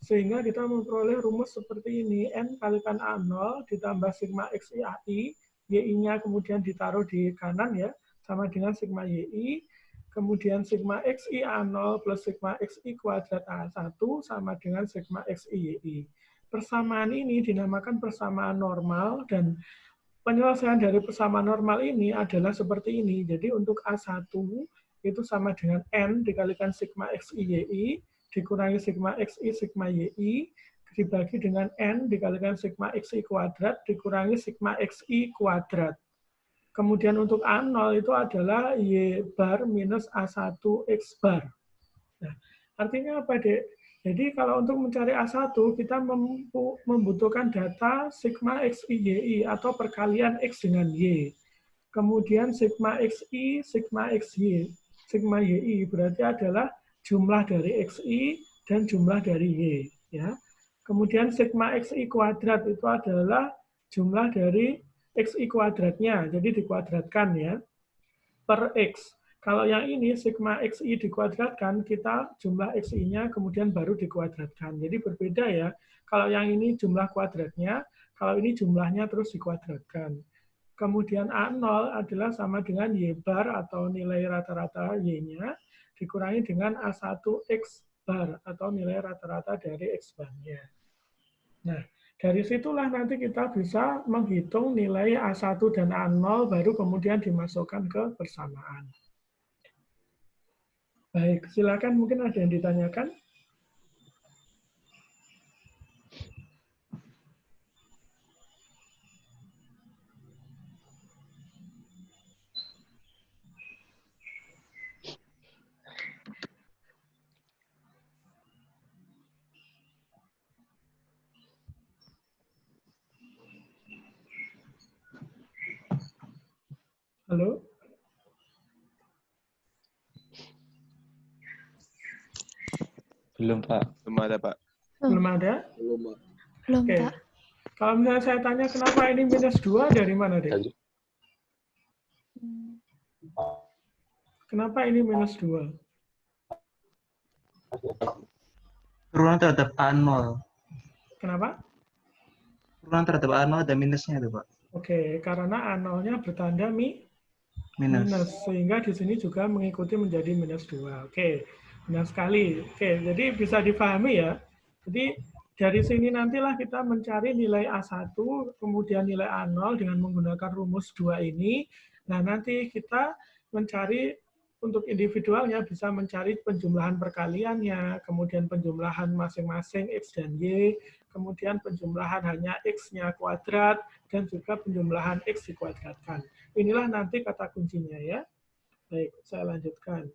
sehingga kita memperoleh rumus seperti ini, N kalikan A0 ditambah sigma XI AI, YI-nya kemudian ditaruh di kanan ya, sama dengan sigma YI, kemudian sigma XI A0 plus sigma XI kuadrat A1 sama dengan sigma XI YI. Persamaan ini dinamakan persamaan normal, dan penyelesaian dari persamaan normal ini adalah seperti ini. Jadi untuk A1 itu sama dengan N dikalikan sigma XI YI, dikurangi sigma XI sigma YI, dibagi dengan N dikalikan sigma XI kuadrat, dikurangi sigma XI kuadrat. Kemudian untuk A0 itu adalah Y bar minus A1 X bar. Nah, artinya apa, Dek? Jadi kalau untuk mencari A1, kita membutuhkan data sigma XI YI atau perkalian X dengan Y. Kemudian sigma XI, sigma XY. Sigma YI berarti adalah jumlah dari XI dan jumlah dari Y. Ya. Kemudian sigma XI kuadrat itu adalah jumlah dari XI kuadratnya, jadi dikuadratkan ya, per X. Kalau yang ini sigma XI dikuadratkan, kita jumlah XI-nya kemudian baru dikuadratkan. Jadi berbeda ya, kalau yang ini jumlah kuadratnya, kalau ini jumlahnya terus dikuadratkan. Kemudian A0 adalah sama dengan Y bar atau nilai rata-rata Y-nya, dikurangi dengan A1 X bar atau nilai rata-rata dari X bar-nya. Nah, dari situlah nanti kita bisa menghitung nilai A1 dan A0, baru kemudian dimasukkan ke persamaan. Baik, silakan, mungkin ada yang ditanyakan. Halo? Belum, Pak. Belum ada, Pak. Belum ada? Belum, Oke. Pak. Kalau misalnya saya tanya kenapa ini minus 2, dari mana, Dek? Kenapa ini minus 2? Turunan terhadap A0. Kenapa? Turunan terhadap A0 ada minusnya itu, Pak. Oke, karena A0-nya bertanda minus. Sehingga di sini juga mengikuti menjadi minus 2. Oke, benar sekali. Oke, jadi bisa dipahami ya. Jadi dari sini nantilah kita mencari nilai A1, kemudian nilai A0 dengan menggunakan rumus 2 ini. Nah, nanti kita mencari untuk individualnya bisa mencari penjumlahan perkaliannya, kemudian penjumlahan masing-masing X dan Y, kemudian penjumlahan hanya X-nya kuadrat, dan juga penjumlahan X dikuadratkan. Inilah nanti kata kuncinya ya. Baik, saya lanjutkan.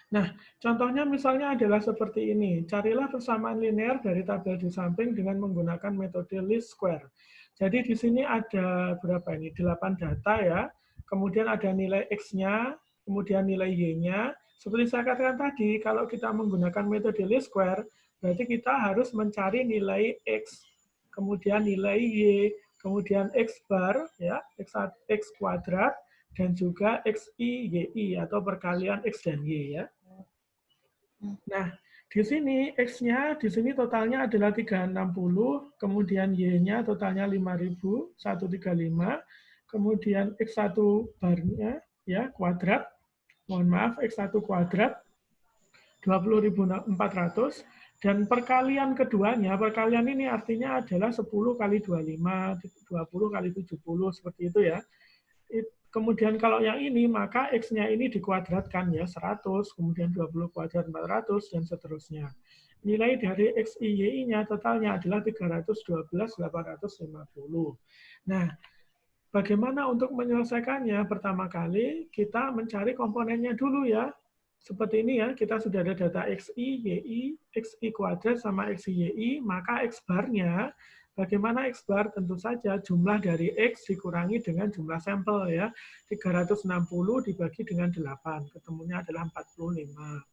Nah, contohnya misalnya adalah seperti ini. Carilah persamaan linear dari tabel di samping dengan menggunakan metode least square. Jadi di sini ada berapa ini? 8 data ya. Kemudian ada nilai X-nya, kemudian nilai Y-nya. Seperti saya katakan tadi, kalau kita menggunakan metode least square, berarti kita harus mencari nilai X, kemudian nilai Y, kemudian X bar, ya, X kuadrat, dan juga XI, YI, atau perkalian X dan Y, ya. Nah, di sini X-nya, di sini totalnya adalah 360, kemudian Y-nya totalnya 5.135, kemudian X1 barnya, ya, kuadrat, mohon maaf, X1 kuadrat, 20.400, dan perkalian keduanya, perkalian ini artinya adalah 10 kali 25, 20 kali 70, seperti itu ya. Kemudian kalau yang ini, maka X-nya ini dikuadratkan ya, 100, kemudian 20 kuadrat 400, dan seterusnya. Nilai dari XI-Y-nya totalnya adalah 312.850. Nah, bagaimana untuk menyelesaikannya? Pertama kali, kita mencari komponennya dulu ya. Seperti ini ya, kita sudah ada data XI, YI, XI kuadrat sama XI, YI, maka X bar-nya, bagaimana X bar? Tentu saja jumlah dari X dikurangi dengan jumlah sampel ya. 360 dibagi dengan 8, ketemunya adalah 45.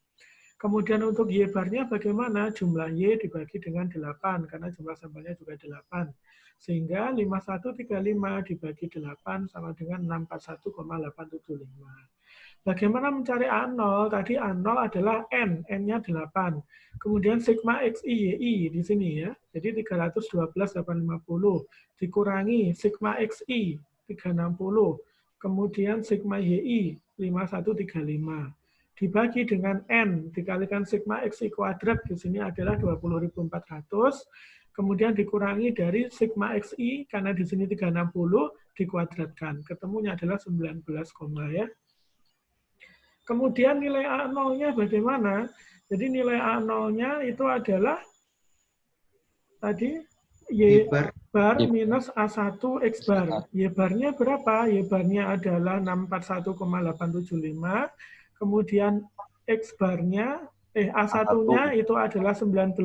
Kemudian untuk Y bar-nya bagaimana? Jumlah Y dibagi dengan 8, karena jumlah sampelnya juga 8. Sehingga 5135 dibagi 8 sama dengan 641,875. Bagaimana mencari A0? Tadi A0 adalah N, N-nya 8. Kemudian sigma XI, YI di sini ya. Jadi 312.850 dikurangi sigma XI 360. Kemudian sigma YI 5135. Dibagi dengan N dikalikan sigma XI kuadrat di sini adalah 20.400. Kemudian dikurangi dari sigma XI karena di sini 360 dikuadratkan. Ketemunya adalah 19, ya. Kemudian nilai A0-nya bagaimana? Jadi nilai A0-nya itu adalah tadi Y bar minus A1 X bar. Y bar-nya berapa? Y bar-nya adalah 641,875. Kemudian X bar-nya, A1-nya itu adalah 19,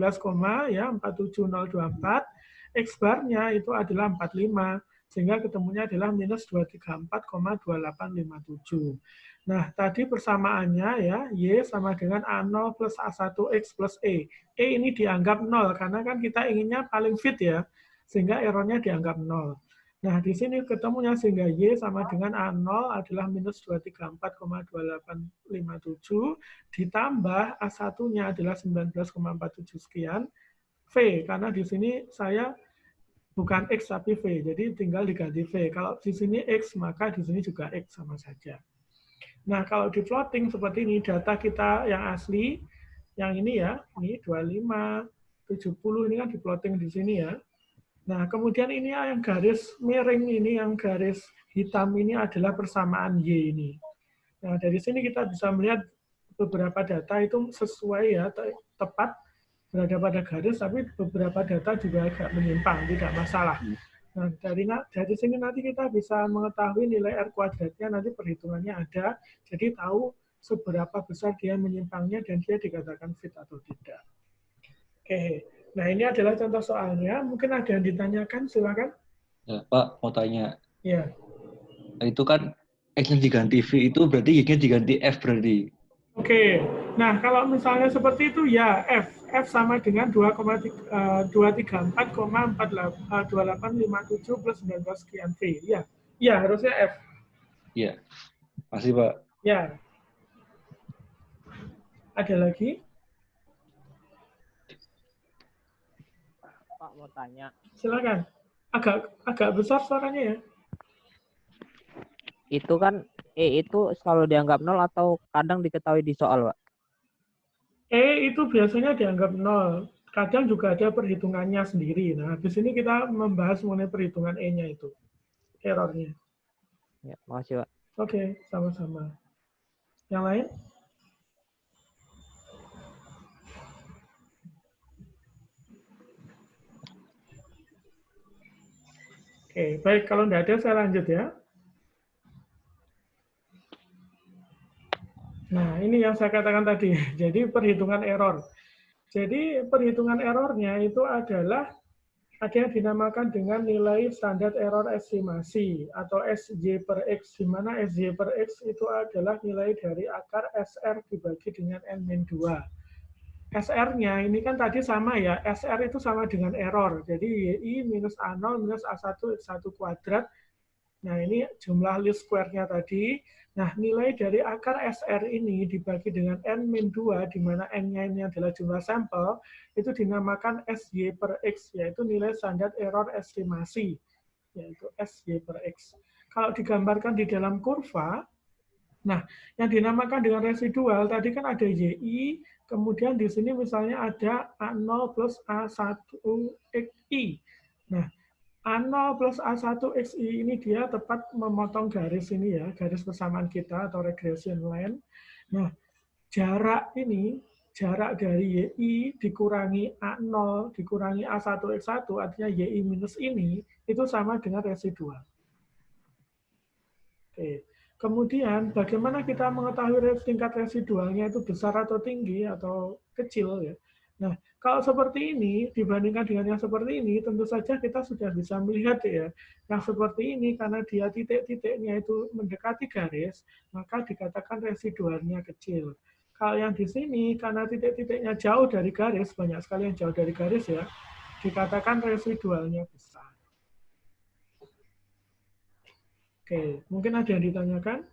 ya, 47024. X bar-nya itu adalah 45. Sehingga ketemunya adalah minus 234,2857. Nah, tadi persamaannya ya, Y sama dengan A0 plus A1X plus E. E ini dianggap 0, karena kan kita inginnya paling fit ya, sehingga errornya dianggap 0. Nah, di sini ketemunya sehingga Y sama dengan A0 adalah minus 234,2857, ditambah A1-nya adalah 19,47 sekian, V, karena di sini saya bukan X tapi V, jadi tinggal diganti V. Kalau di sini X, maka di sini juga X sama saja. Nah, kalau di plotting seperti ini, data kita yang asli, yang ini ya, ini 25, 70, ini kan di plotting di sini ya. Nah, kemudian ini yang garis miring ini, yang garis hitam ini adalah persamaan Y ini. Nah, dari sini kita bisa melihat beberapa data itu sesuai ya, tepat berada pada garis, tapi beberapa data juga agak menyimpang, tidak masalah. Nah, dari sini nanti kita bisa mengetahui nilai R kuadratnya, nanti perhitungannya ada, jadi tahu seberapa besar dia menyimpangnya dan dia dikatakan fit atau tidak. Oke, nah ini adalah contoh soalnya. Mungkin ada yang ditanyakan, silakan. Ya, Pak, mau tanya. Ya. Itu kan X-nya diganti V, itu berarti Y-nya diganti F berarti. Oke, nah kalau misalnya seperti itu ya F sama dengan 2,234,2857 plus 19 sekian V. Ya, ya harusnya F. Iya. Masih, Pak. Ya. Ada lagi? Pak mau tanya. Silakan. Agak besar suaranya ya. Itu kan itu selalu dianggap 0 atau kadang diketahui di soal, Pak? Itu biasanya dianggap 0. Kadang juga ada perhitungannya sendiri. Nah, di sini kita membahas mengenai perhitungan E-nya itu. Errornya. Ya, makasih, Pak. Oke, sama-sama. Yang lain? Oke, baik. Kalau tidak ada, saya lanjut ya. Nah, ini yang saya katakan tadi. Jadi, perhitungan error. Jadi, perhitungan errornya itu adalah ada yang dinamakan dengan nilai standar error estimasi atau SY per X, di mana SY per X itu adalah nilai dari akar SR dibagi dengan N-2. SR-nya ini kan tadi sama ya, SR itu sama dengan error. Jadi YI minus A0 minus A1 X1 kuadrat. Nah, ini jumlah least square-nya tadi. Nah, nilai dari akar SR ini dibagi dengan N-2, di mana N-nya ini adalah jumlah sampel, itu dinamakan SY per X, yaitu nilai standar error estimasi, yaitu SY per X. Kalau digambarkan di dalam kurva, nah, yang dinamakan dengan residual, tadi kan ada YI, kemudian di sini misalnya ada A0 plus A1XI. Nah, A0 plus A1XI ini dia tepat memotong garis ini ya, garis persamaan kita atau regression line. Nah, jarak ini, jarak dari YI dikurangi A0 dikurangi A1X1, artinya YI minus ini, itu sama dengan residual. Oke. Kemudian, bagaimana kita mengetahui tingkat residualnya itu besar atau tinggi atau kecil ya? Nah, kalau seperti ini dibandingkan dengan yang seperti ini, tentu saja kita sudah bisa melihat ya, yang seperti ini karena dia titik-titiknya itu mendekati garis, maka dikatakan residualnya kecil. Kalau yang di sini karena titik-titiknya jauh dari garis, banyak sekali yang jauh dari garis ya, dikatakan residualnya besar. Oke, mungkin ada yang ditanyakan?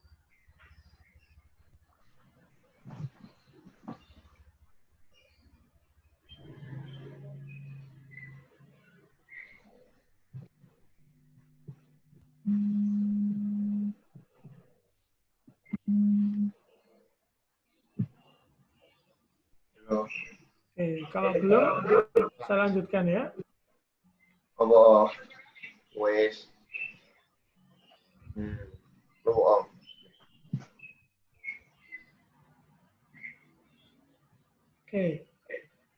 Oke, kalau belum, saya lanjutkan ya. Oh, wes. Om. Oke.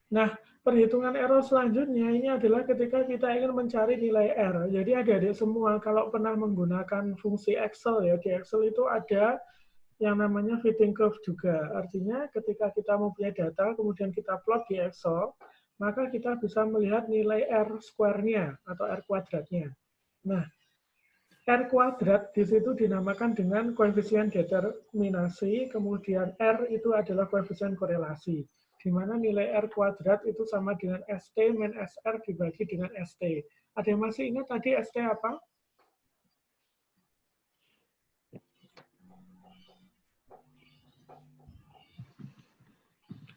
Nah, perhitungan error selanjutnya ini adalah ketika kita ingin mencari nilai R. Jadi adik-adik semua kalau pernah menggunakan fungsi Excel ya, di Excel itu ada yang namanya fitting curve juga. Artinya ketika kita mempunyai data, kemudian kita plot di Excel, maka kita bisa melihat nilai R square-nya atau R kuadratnya. Nah, R kuadrat di situ dinamakan dengan koefisien determinasi, kemudian R itu adalah koefisien korelasi, di mana nilai R kuadrat itu sama dengan ST min SR dibagi dengan ST. Ada yang masih ingat tadi ST apa?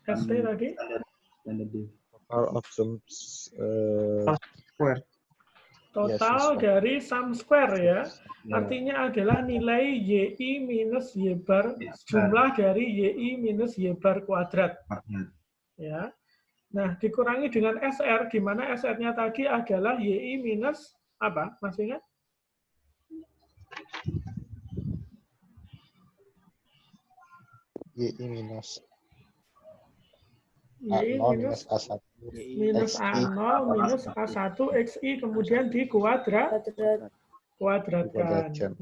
ST tadi? Total of sums Square. Total dari sum square ya. Artinya adalah nilai YI minus Y bar, jumlah dari YI minus Y bar kuadrat. Ya. Nah, dikurangi dengan SR, di mana SR-nya tadi adalah YI minus apa? Masih ingat? YI minus Y minus A1 minus A0 minus A1 XI kemudian dikuadratkan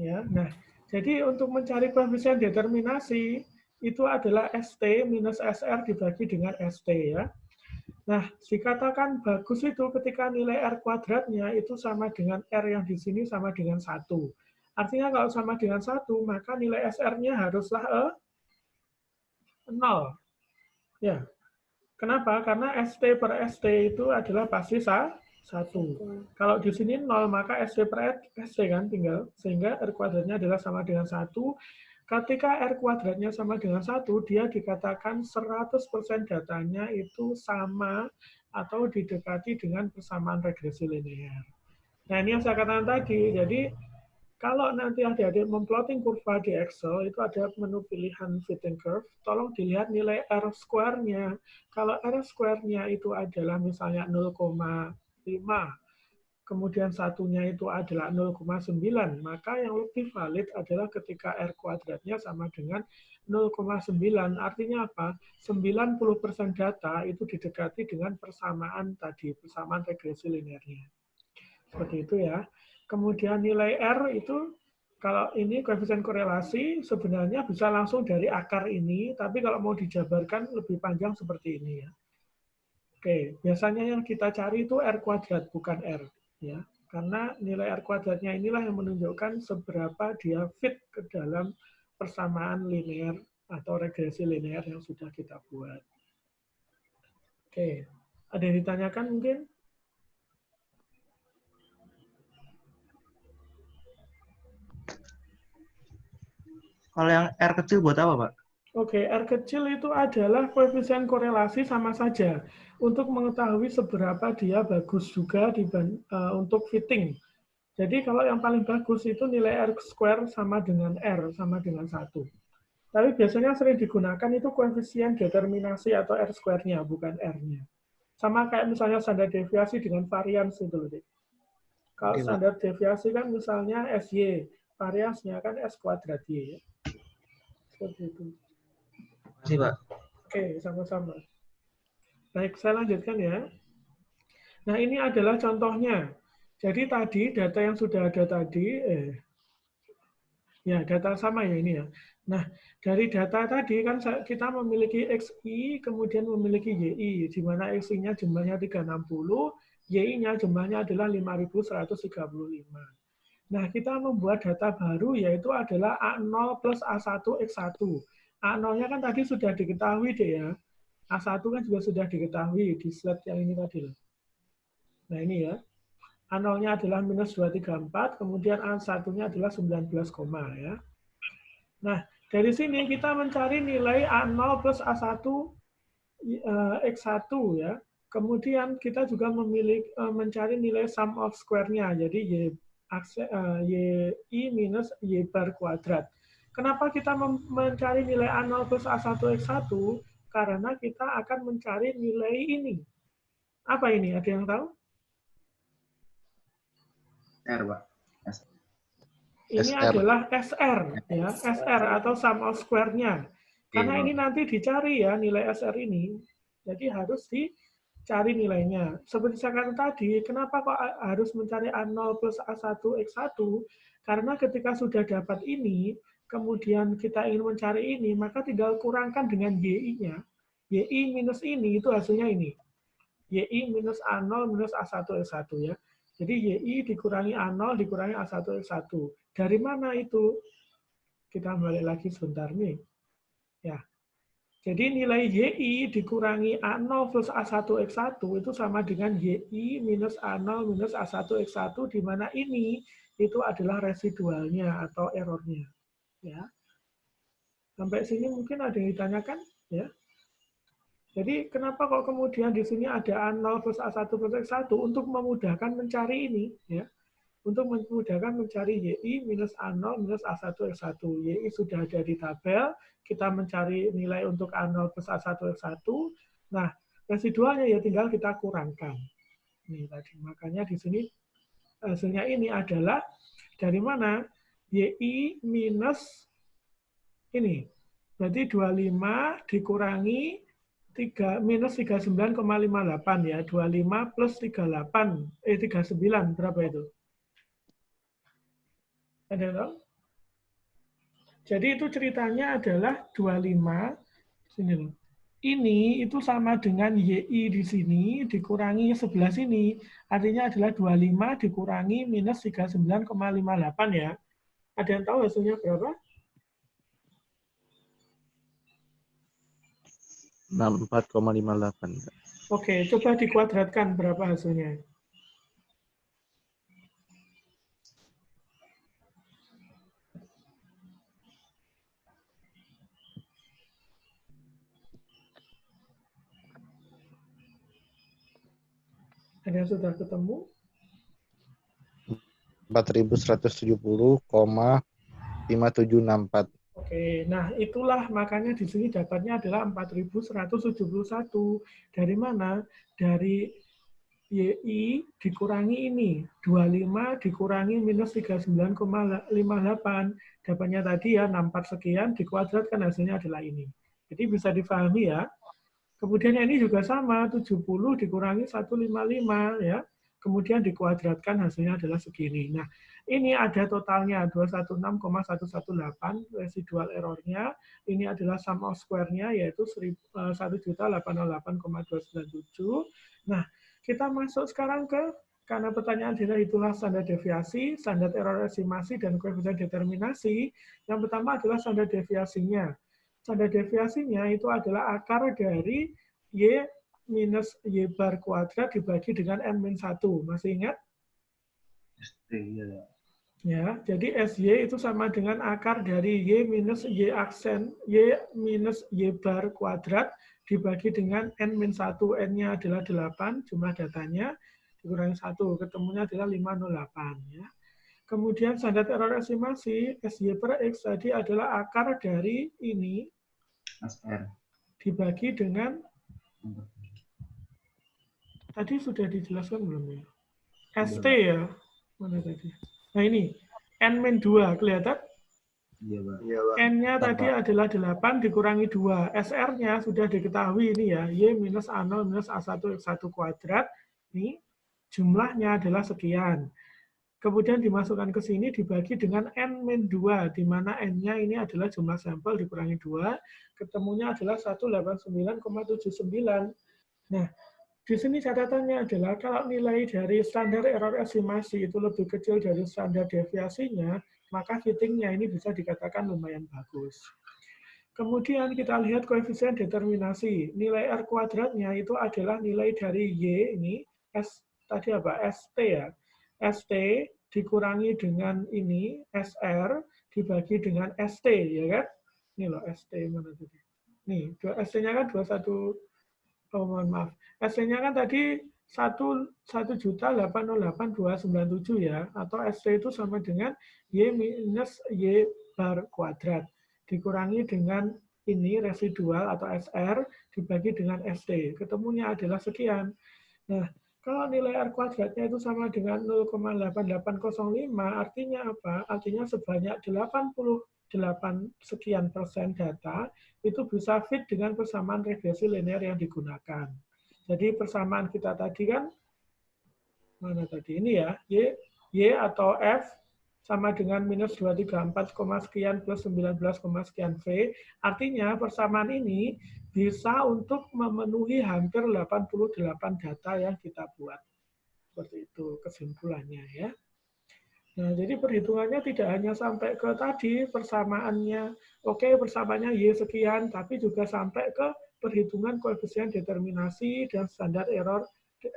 ya. Nah, jadi untuk mencari koefisien determinasi itu adalah ST minus SR dibagi dengan ST ya. Nah, dikatakan bagus itu ketika nilai R kuadratnya itu sama dengan R yang di sini sama dengan 1. Artinya kalau sama dengan 1, maka nilai SR-nya haruslah 0. Ya. Kenapa? Karena ST per ST itu adalah pasti 1. Kalau di sini 0, maka ST per ST kan tinggal. Sehingga R kuadratnya adalah sama dengan 1. Ketika R kuadratnya sama dengan 1, dia dikatakan 100% datanya itu sama atau didekati dengan persamaan regresi linear. Nah, ini yang saya katakan tadi. Jadi, kalau nanti adik-adik memplotting kurva di Excel, itu ada menu pilihan fitting curve. Tolong dilihat nilai R square-nya. Kalau R square-nya itu adalah misalnya 0,5, kemudian satunya itu adalah 0,9, maka yang lebih valid adalah ketika R kuadratnya sama dengan 0,9. Artinya apa? 90% data itu didekati dengan persamaan tadi, persamaan regresi linearnya. Seperti itu ya. Kemudian nilai R itu, kalau ini koefisien korelasi, sebenarnya bisa langsung dari akar ini, tapi kalau mau dijabarkan lebih panjang seperti ini ya. Oke, biasanya yang kita cari itu R kuadrat, bukan R. Ya. Karena nilai R kuadratnya inilah yang menunjukkan seberapa dia fit ke dalam persamaan linear atau regresi linear yang sudah kita buat. Oke, ada yang ditanyakan mungkin? Kalau yang R kecil buat apa, Pak? Oke, R kecil itu adalah koefisien korelasi sama saja untuk mengetahui seberapa dia bagus juga untuk fitting. Jadi kalau yang paling bagus itu nilai R square sama dengan R, sama dengan 1. Tapi biasanya sering digunakan itu koefisien determinasi atau R square-nya, bukan R-nya. Sama kayak misalnya standar deviasi dengan varians itu. Kalau standar deviasi kan misalnya SY, variansnya kan S kuadrat Y. Seperti itu. Terima kasih, Pak. Oke, sama-sama. Baik, saya lanjutkan ya. Nah, ini adalah contohnya. Jadi tadi, data yang sudah ada tadi, ya data sama ya ini ya. Nah, dari data tadi kan kita memiliki XI, kemudian memiliki YI, di mana XI-nya jumlahnya 360, YI-nya jumlahnya adalah 5135. Nah, kita membuat data baru, yaitu adalah A0 plus A1 X1. A0-nya kan tadi sudah diketahui deh ya. A1 kan juga sudah diketahui di slide yang ini tadi. Nah, ini ya. A0-nya adalah minus 234, kemudian A1-nya adalah 19, ya. Nah, dari sini kita mencari nilai A0 plus A1 X1 ya. Kemudian kita juga mencari nilai sum of square-nya, jadi Y minus Y bar kuadrat. Kenapa kita mencari nilai A0 plus A1 X1? Karena kita akan mencari nilai ini. Apa ini? Ada yang tahu? R, Pak. Ini adalah SR, ya, SR atau sum of square-nya. Karena ini nanti dicari ya nilai SR ini, jadi harus dicari nilainya. Seperti saya katakan tadi, kenapa kok harus mencari A0 plus A1 X1? Karena ketika sudah dapat ini, kemudian kita ingin mencari ini, maka tinggal kurangkan dengan YI-nya. YI minus ini, itu hasilnya ini. YI minus A0 minus A1 X1 ya. Jadi YI dikurangi A0 dikurangi A1 X1. Dari mana itu? Kita balik lagi sebentar nih. Ya. Jadi nilai YI dikurangi A0 plus A1 X1 itu sama dengan YI minus A0 minus A1 X1, di mana ini itu adalah residualnya atau errornya. Ya. Sampai sini mungkin ada yang ditanyakan? Ya. Jadi kenapa kok kemudian di sini ada A0 plus A1 plus X1 untuk memudahkan mencari ini, ya. Untuk memudahkan mencari YI minus A0 minus A1 X1. YI sudah ada di tabel, kita mencari nilai untuk A0 plus A1 X1. Nah, residualnya ya tinggal kita kurangkan. Nih tadi, makanya di sini hasilnya ini adalah dari mana? YI minus ini. Berarti 25 dikurangi minus 39,58 ya. 25 plus 39 berapa itu? Ada yang tahu? Jadi itu ceritanya adalah 25 sini loh. Ini itu sama dengan YI di sini dikurangi 11 ini. Artinya adalah 25 dikurangi minus 39,58 ya. Ada yang tahu hasilnya berapa? 64,58. Oke, coba dikuadratkan berapa hasilnya? Ada yang sudah ketemu? 4170,5764. Oke, nah itulah makanya di sini dapatnya adalah 4171. Dari mana? Dari YI dikurangi ini, 25 dikurangi minus 39,58. Dapatnya tadi ya 64 sekian, dikuadratkan hasilnya adalah ini. Jadi bisa difahami ya. Kemudian ini juga sama, 70 dikurangi 155 ya. Kemudian dikuadratkan hasilnya adalah segini. Nah, ini ada totalnya 216,118 residual errornya. Ini adalah sum of square-nya yaitu 1.808,297. Nah, kita masuk sekarang karena pertanyaan itulah standar deviasi, standar error estimasi, dan koefisien determinasi. Yang pertama adalah standar deviasinya. Standar deviasinya itu adalah akar dari Y minus Y bar kuadrat dibagi dengan N-1. Masih ingat? Ya, jadi SY itu sama dengan akar dari Y minus Y aksen, Y minus Y bar kuadrat dibagi dengan N-1. N-nya adalah 8, jumlah datanya, dikurangi 1, ketemunya adalah 508. Ya. Kemudian standar error estimasi, SY per X tadi adalah akar dari ini, SR. dibagi dengan, tadi sudah dijelaskan belum ya? ST ya? Mana tadi? Nah ini, N-2, kelihatan? Iya, Pak. N-nya tadi adalah 8 dikurangi 2. SR-nya sudah diketahui ini ya, Y minus A0 minus A1 X1 kuadrat. Ini jumlahnya adalah sekian. Kemudian dimasukkan ke sini dibagi dengan N-2, di mana N-nya ini adalah jumlah sampel dikurangi 2, ketemunya adalah 189,79. Nah, di sini catatannya adalah kalau nilai dari standar error estimasi itu lebih kecil dari standar deviasinya, maka fittingnya ini bisa dikatakan lumayan bagus. Kemudian kita lihat koefisien determinasi. Nilai R kuadratnya itu adalah nilai dari Y ini, S tadi apa? ST ya. ST dikurangi dengan ini, SR dibagi dengan ST, ya kan? Ini loh, ST mana tadi? Nih, ST-nya kan 21, oh mohon maaf. ST-nya kan tadi 1.808.297 ya, atau ST itu sama dengan Y minus Y bar kuadrat, dikurangi dengan ini residual atau SR, dibagi dengan ST. Ketemunya adalah sekian. Nah, kalau nilai R kuadratnya itu sama dengan 0,8805, artinya apa? Artinya sebanyak 88 sekian persen data itu bisa fit dengan persamaan regresi linear yang digunakan. Jadi persamaan kita tadi kan, mana tadi? Ini ya, Y atau F sama dengan minus 234, sekian plus 19, sekian V. Artinya persamaan ini bisa untuk memenuhi hampir 88 data yang kita buat. Seperti itu kesimpulannya ya. Nah, jadi perhitungannya tidak hanya sampai ke tadi persamaannya, oke persamaannya Y sekian, tapi juga sampai ke perhitungan koefisien determinasi dan standar error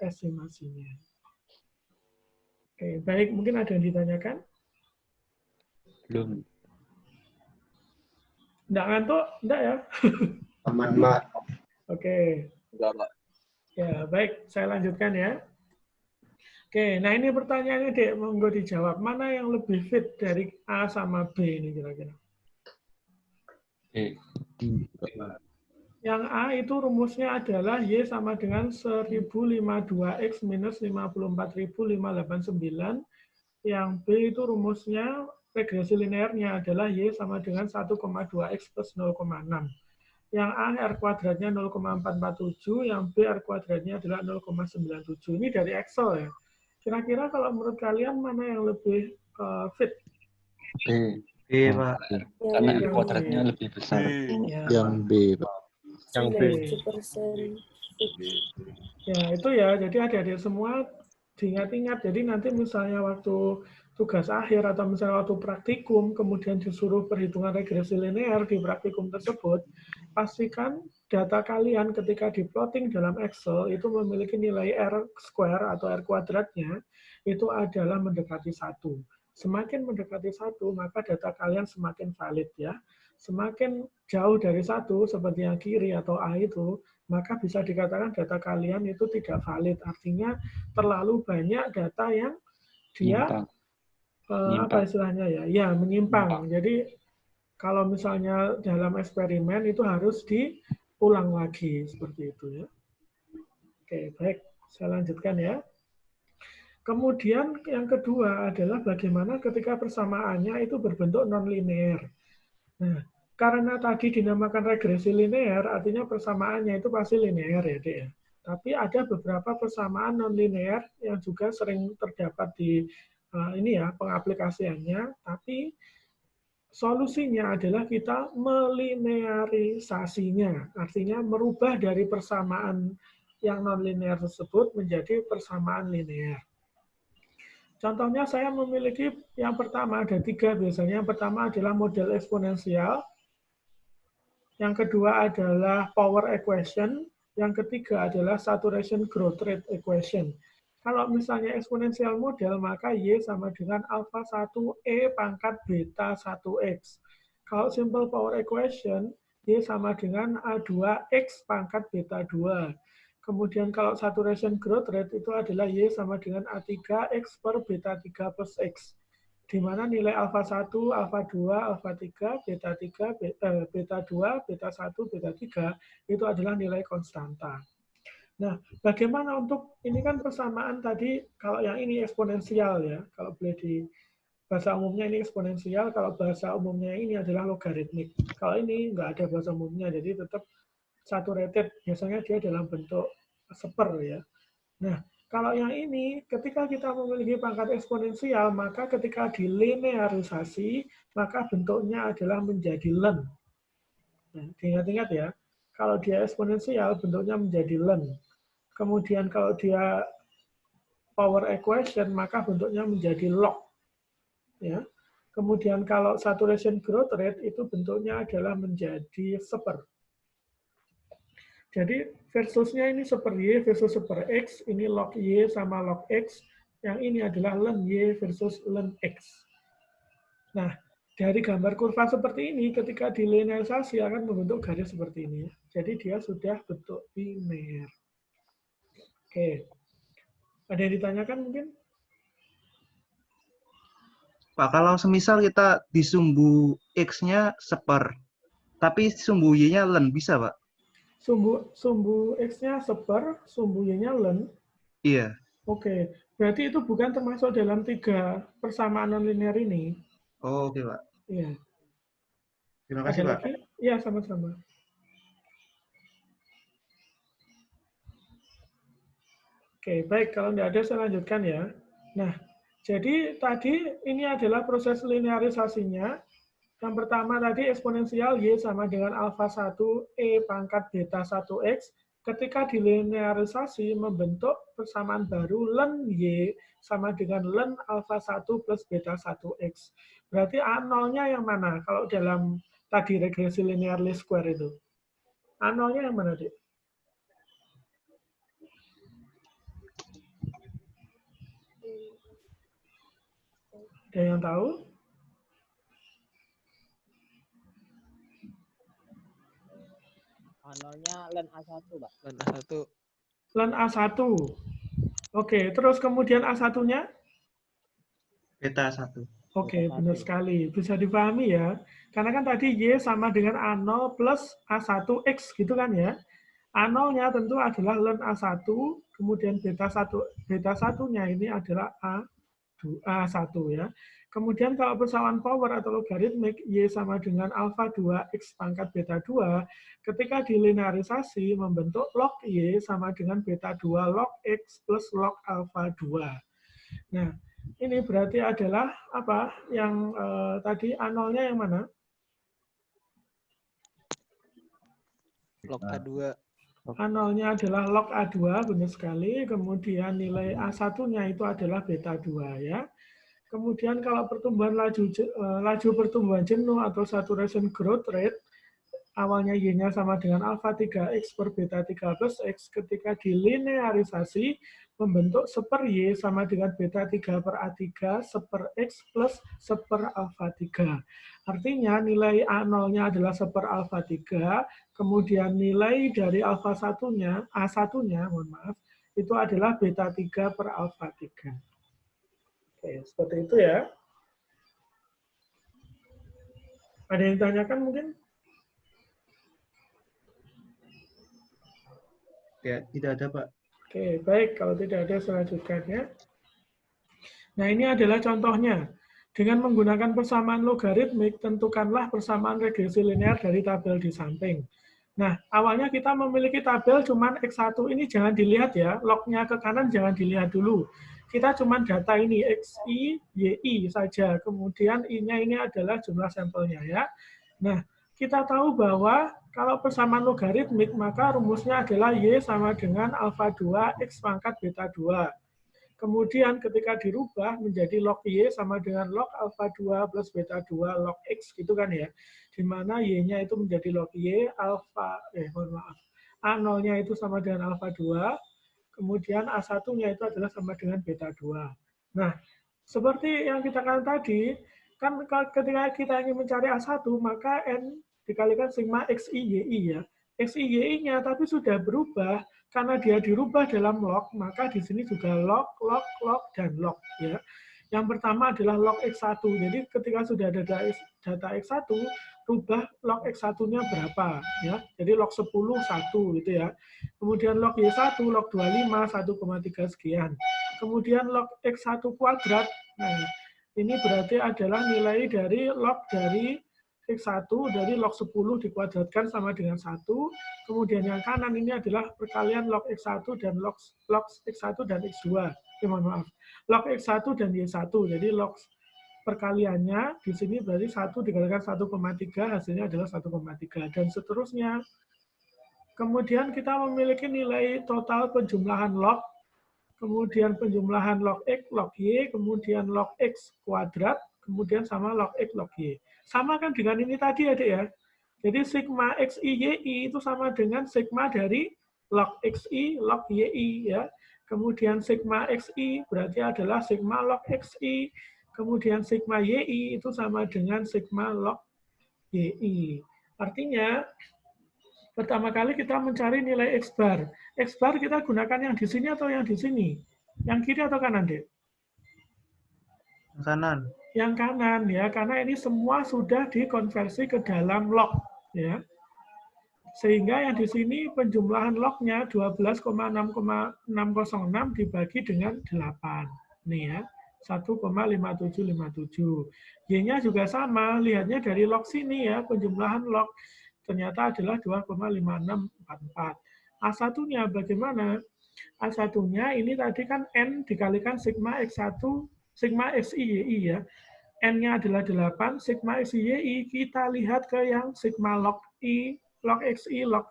estimasinya. Oke, baik, mungkin ada yang ditanyakan? Belum. Enggak ngantuk? Enggak ya? Aman, Mak. Oke. Enggak, Pak. Ya, baik. Saya lanjutkan ya. Oke, nah ini pertanyaannya, Dek. Monggo dijawab. Mana yang lebih fit dari A sama B ini kira-kira? Yang A itu rumusnya adalah Y sama dengan 1052X minus 54.589. Yang B itu rumusnya regresi linearnya adalah Y sama dengan 1,2X plus 0,6. Yang A R kuadratnya 0,447, yang B R kuadratnya adalah 0,97. Ini dari Excel ya. Kira-kira kalau menurut kalian mana yang lebih fit? B. B, Pak. Karena R kuadratnya lebih besar. Ya. Yang B, Pak. Yang B. Ya, itu ya. Jadi adik-adik semua diingat-ingat. Jadi nanti misalnya waktu tugas akhir atau misalnya waktu praktikum, kemudian disuruh perhitungan regresi linear di praktikum tersebut, pastikan data kalian ketika di-plotting dalam Excel itu memiliki nilai R square atau R kuadratnya, itu adalah mendekati 1. Semakin mendekati 1, maka data kalian semakin valid ya. Semakin jauh dari 1, seperti yang kiri atau A itu, maka bisa dikatakan data kalian itu tidak valid. Artinya terlalu banyak data yang dia apa istilahnya ya? Ya, menyimpang. Jadi kalau misalnya dalam eksperimen itu harus diulang lagi seperti itu ya. Oke, baik. Saya lanjutkan ya. Kemudian yang kedua adalah bagaimana ketika persamaannya itu berbentuk non-linear. Nah, karena tadi dinamakan regresi linear, artinya persamaannya itu pasti linear ya, Dek ya. Tapi ada beberapa persamaan non-linear yang juga sering terdapat di ini ya, pengaplikasiannya, tapi solusinya adalah kita melinearisasinya, artinya merubah dari persamaan yang non-linear tersebut menjadi persamaan linear. Contohnya saya memiliki yang pertama ada 3 biasanya. Yang pertama adalah model eksponensial, yang kedua adalah power equation, yang ketiga adalah saturation growth rate equation. Kalau misalnya eksponensial model, maka Y sama dengan alpha 1E pangkat beta 1X. Kalau simple power equation, Y sama dengan A2X pangkat beta 2. Kemudian kalau saturation growth rate itu adalah Y sama dengan A3X per beta 3 plus X. Di mana nilai alpha 1, alpha 2, alpha 3, beta 3, beta 2, beta 1, beta 3, itu adalah nilai konstanta. Nah, bagaimana untuk, ini kan persamaan tadi, kalau yang ini eksponensial ya, kalau boleh di bahasa umumnya ini eksponensial, kalau bahasa umumnya ini adalah logaritmik. Kalau ini nggak ada bahasa umumnya, jadi tetap saturated, biasanya dia dalam bentuk seper ya. Nah, kalau yang ini, ketika kita memiliki pangkat eksponensial, maka ketika dilinearisasi, maka bentuknya adalah menjadi len. Nah, ingat-ingat ya, kalau dia eksponensial, bentuknya menjadi len. Kemudian kalau dia power equation, maka bentuknya menjadi log. Ya. Kemudian kalau saturation growth rate, itu bentuknya adalah menjadi seper. Jadi versusnya ini seper Y versus seper X, ini log Y sama log X, yang ini adalah len Y versus len X. Nah, dari gambar kurva seperti ini, ketika dilinearisasi akan membentuk garis seperti ini. Jadi dia sudah bentuk linear. Oke. Ada yang ditanyakan mungkin? Pak, kalau semisal kita di sumbu X-nya seper, tapi sumbu Y-nya len, bisa, Pak? Sumbu X-nya seper, sumbu Y-nya len. Iya. Oke. Berarti itu bukan termasuk dalam 3 persamaan nonlinear ini. Oh, oke, Pak. Iya. Terima kasih, Pak. Iya, sama-sama. Oke, baik. Kalau tidak ada, saya lanjutkan ya. Nah, jadi tadi ini adalah proses linearisasinya. Yang pertama tadi eksponensial Y sama dengan alpha 1E pangkat beta 1X. Ketika dilinearisasi membentuk persamaan baru len Y sama dengan len alpha 1 plus beta 1X. Berarti A0-nya yang mana? Kalau dalam tadi regresi linear least square itu. A0-nya yang mana, Dik? Ada yang tahu? A0-nya len A1, Pak. Len A1. Len A1. Oke, terus kemudian A1-nya? Beta 1. Oke, benar sekali. Bisa dipahami ya. Karena kan tadi Y sama dengan A0 plus A1X gitu kan ya. A0-nya tentu adalah len A1, kemudian beta 1-nya ini adalah A1 ya. Kemudian kalau persamaan power atau logaritmik Y sama dengan alpha 2X pangkat beta 2, ketika dilinearisasi membentuk log Y sama dengan beta 2 log X plus log alpha 2. Nah, ini berarti adalah apa? Yang tadi A0-nya yang mana? Log A2. A0-nya adalah log A2, benar sekali. Kemudian nilai A1-nya itu adalah beta 2 ya. Kemudian kalau pertumbuhan laju pertumbuhan jenuh atau saturation growth rate, awalnya Y-nya sama dengan alfa 3X per beta 3 plus X, ketika dilinearisasi membentuk seper Y sama dengan beta 3 per A3 seper X plus seper alfa 3. Artinya nilai A0-nya adalah seper alfa 3, kemudian nilai dari alfa 1-nya, A1-nya, mohon maaf, itu adalah beta 3 per alfa 3. Oke, seperti itu ya. Ada yang ditanyakan mungkin? Ya, tidak ada, Pak. Oke, baik. Kalau tidak ada, selanjutnya ya. Nah, ini adalah contohnya. Dengan menggunakan persamaan logaritmik, tentukanlah persamaan regresi linear dari tabel di samping. Nah, awalnya kita memiliki tabel cuman X1. Ini jangan dilihat ya, lognya ke kanan jangan dilihat dulu. Kita cuman data ini, XI, YI saja. Kemudian I-nya ini adalah jumlah sampelnya ya. Nah, kita tahu bahwa kalau persamaan logaritmik, maka rumusnya adalah Y sama dengan alfa 2 X pangkat beta 2. Kemudian ketika dirubah menjadi log Y sama dengan log alfa 2 plus beta 2 log X gitu kan ya. Di mana Y-nya itu menjadi log Y, alfa, A0-nya itu sama dengan alfa 2, kemudian A1-nya itu adalah sama dengan beta 2. Nah, seperti yang kita katakan tadi, kan ketika kita ingin mencari A1, maka N dikalikan sigma XI YI ya. XI YI-nya tapi sudah berubah, karena dia dirubah dalam log, maka di sini juga log, dan log ya. Yang pertama adalah log X1. Jadi ketika sudah ada data X1, rubah log X1-nya berapa ya. Jadi log 10 1 gitu ya. Kemudian log Y1 log 25 1,3 sekian. Kemudian log X1 kuadrat. Nah, ini berarti adalah nilai dari log dari X1 dari log 10 dikuadratkan sama dengan 1. Kemudian yang kanan ini adalah perkalian log X1 dan log X1 dan X2. Mohon maaf. Log X1 dan Y1. Jadi log perkaliannya di sini berarti 1 dikalikan 1,3, hasilnya adalah 1,3 dan seterusnya. Kemudian kita memiliki nilai total penjumlahan log, kemudian penjumlahan log X, log Y, kemudian log X kuadrat, kemudian sama log X, log Y. Sama kan dengan ini tadi adik ya. Jadi sigma XI YI itu sama dengan sigma dari log XI, log YI ya. Kemudian sigma XI berarti adalah sigma log XI. Kemudian sigma YI itu sama dengan sigma log YI. Artinya, pertama kali kita mencari nilai X bar. X bar kita gunakan yang di sini atau yang di sini? Yang kiri atau kanan, Dek? Kanan. Yang kanan ya, karena ini semua sudah dikonversi ke dalam log ya. Sehingga yang di sini penjumlahan lognya 12,606 dibagi dengan 8. Nih ya. 1,5757. Y-nya juga sama, lihatnya dari log sini ya, penjumlahan log ternyata adalah 2,5644. A1-nya bagaimana? A1-nya ini tadi kan N dikalikan sigma X1, sigma XI YI ya. N-nya adalah 8, sigma XI YI, kita lihat ke yang sigma log I, log XI, log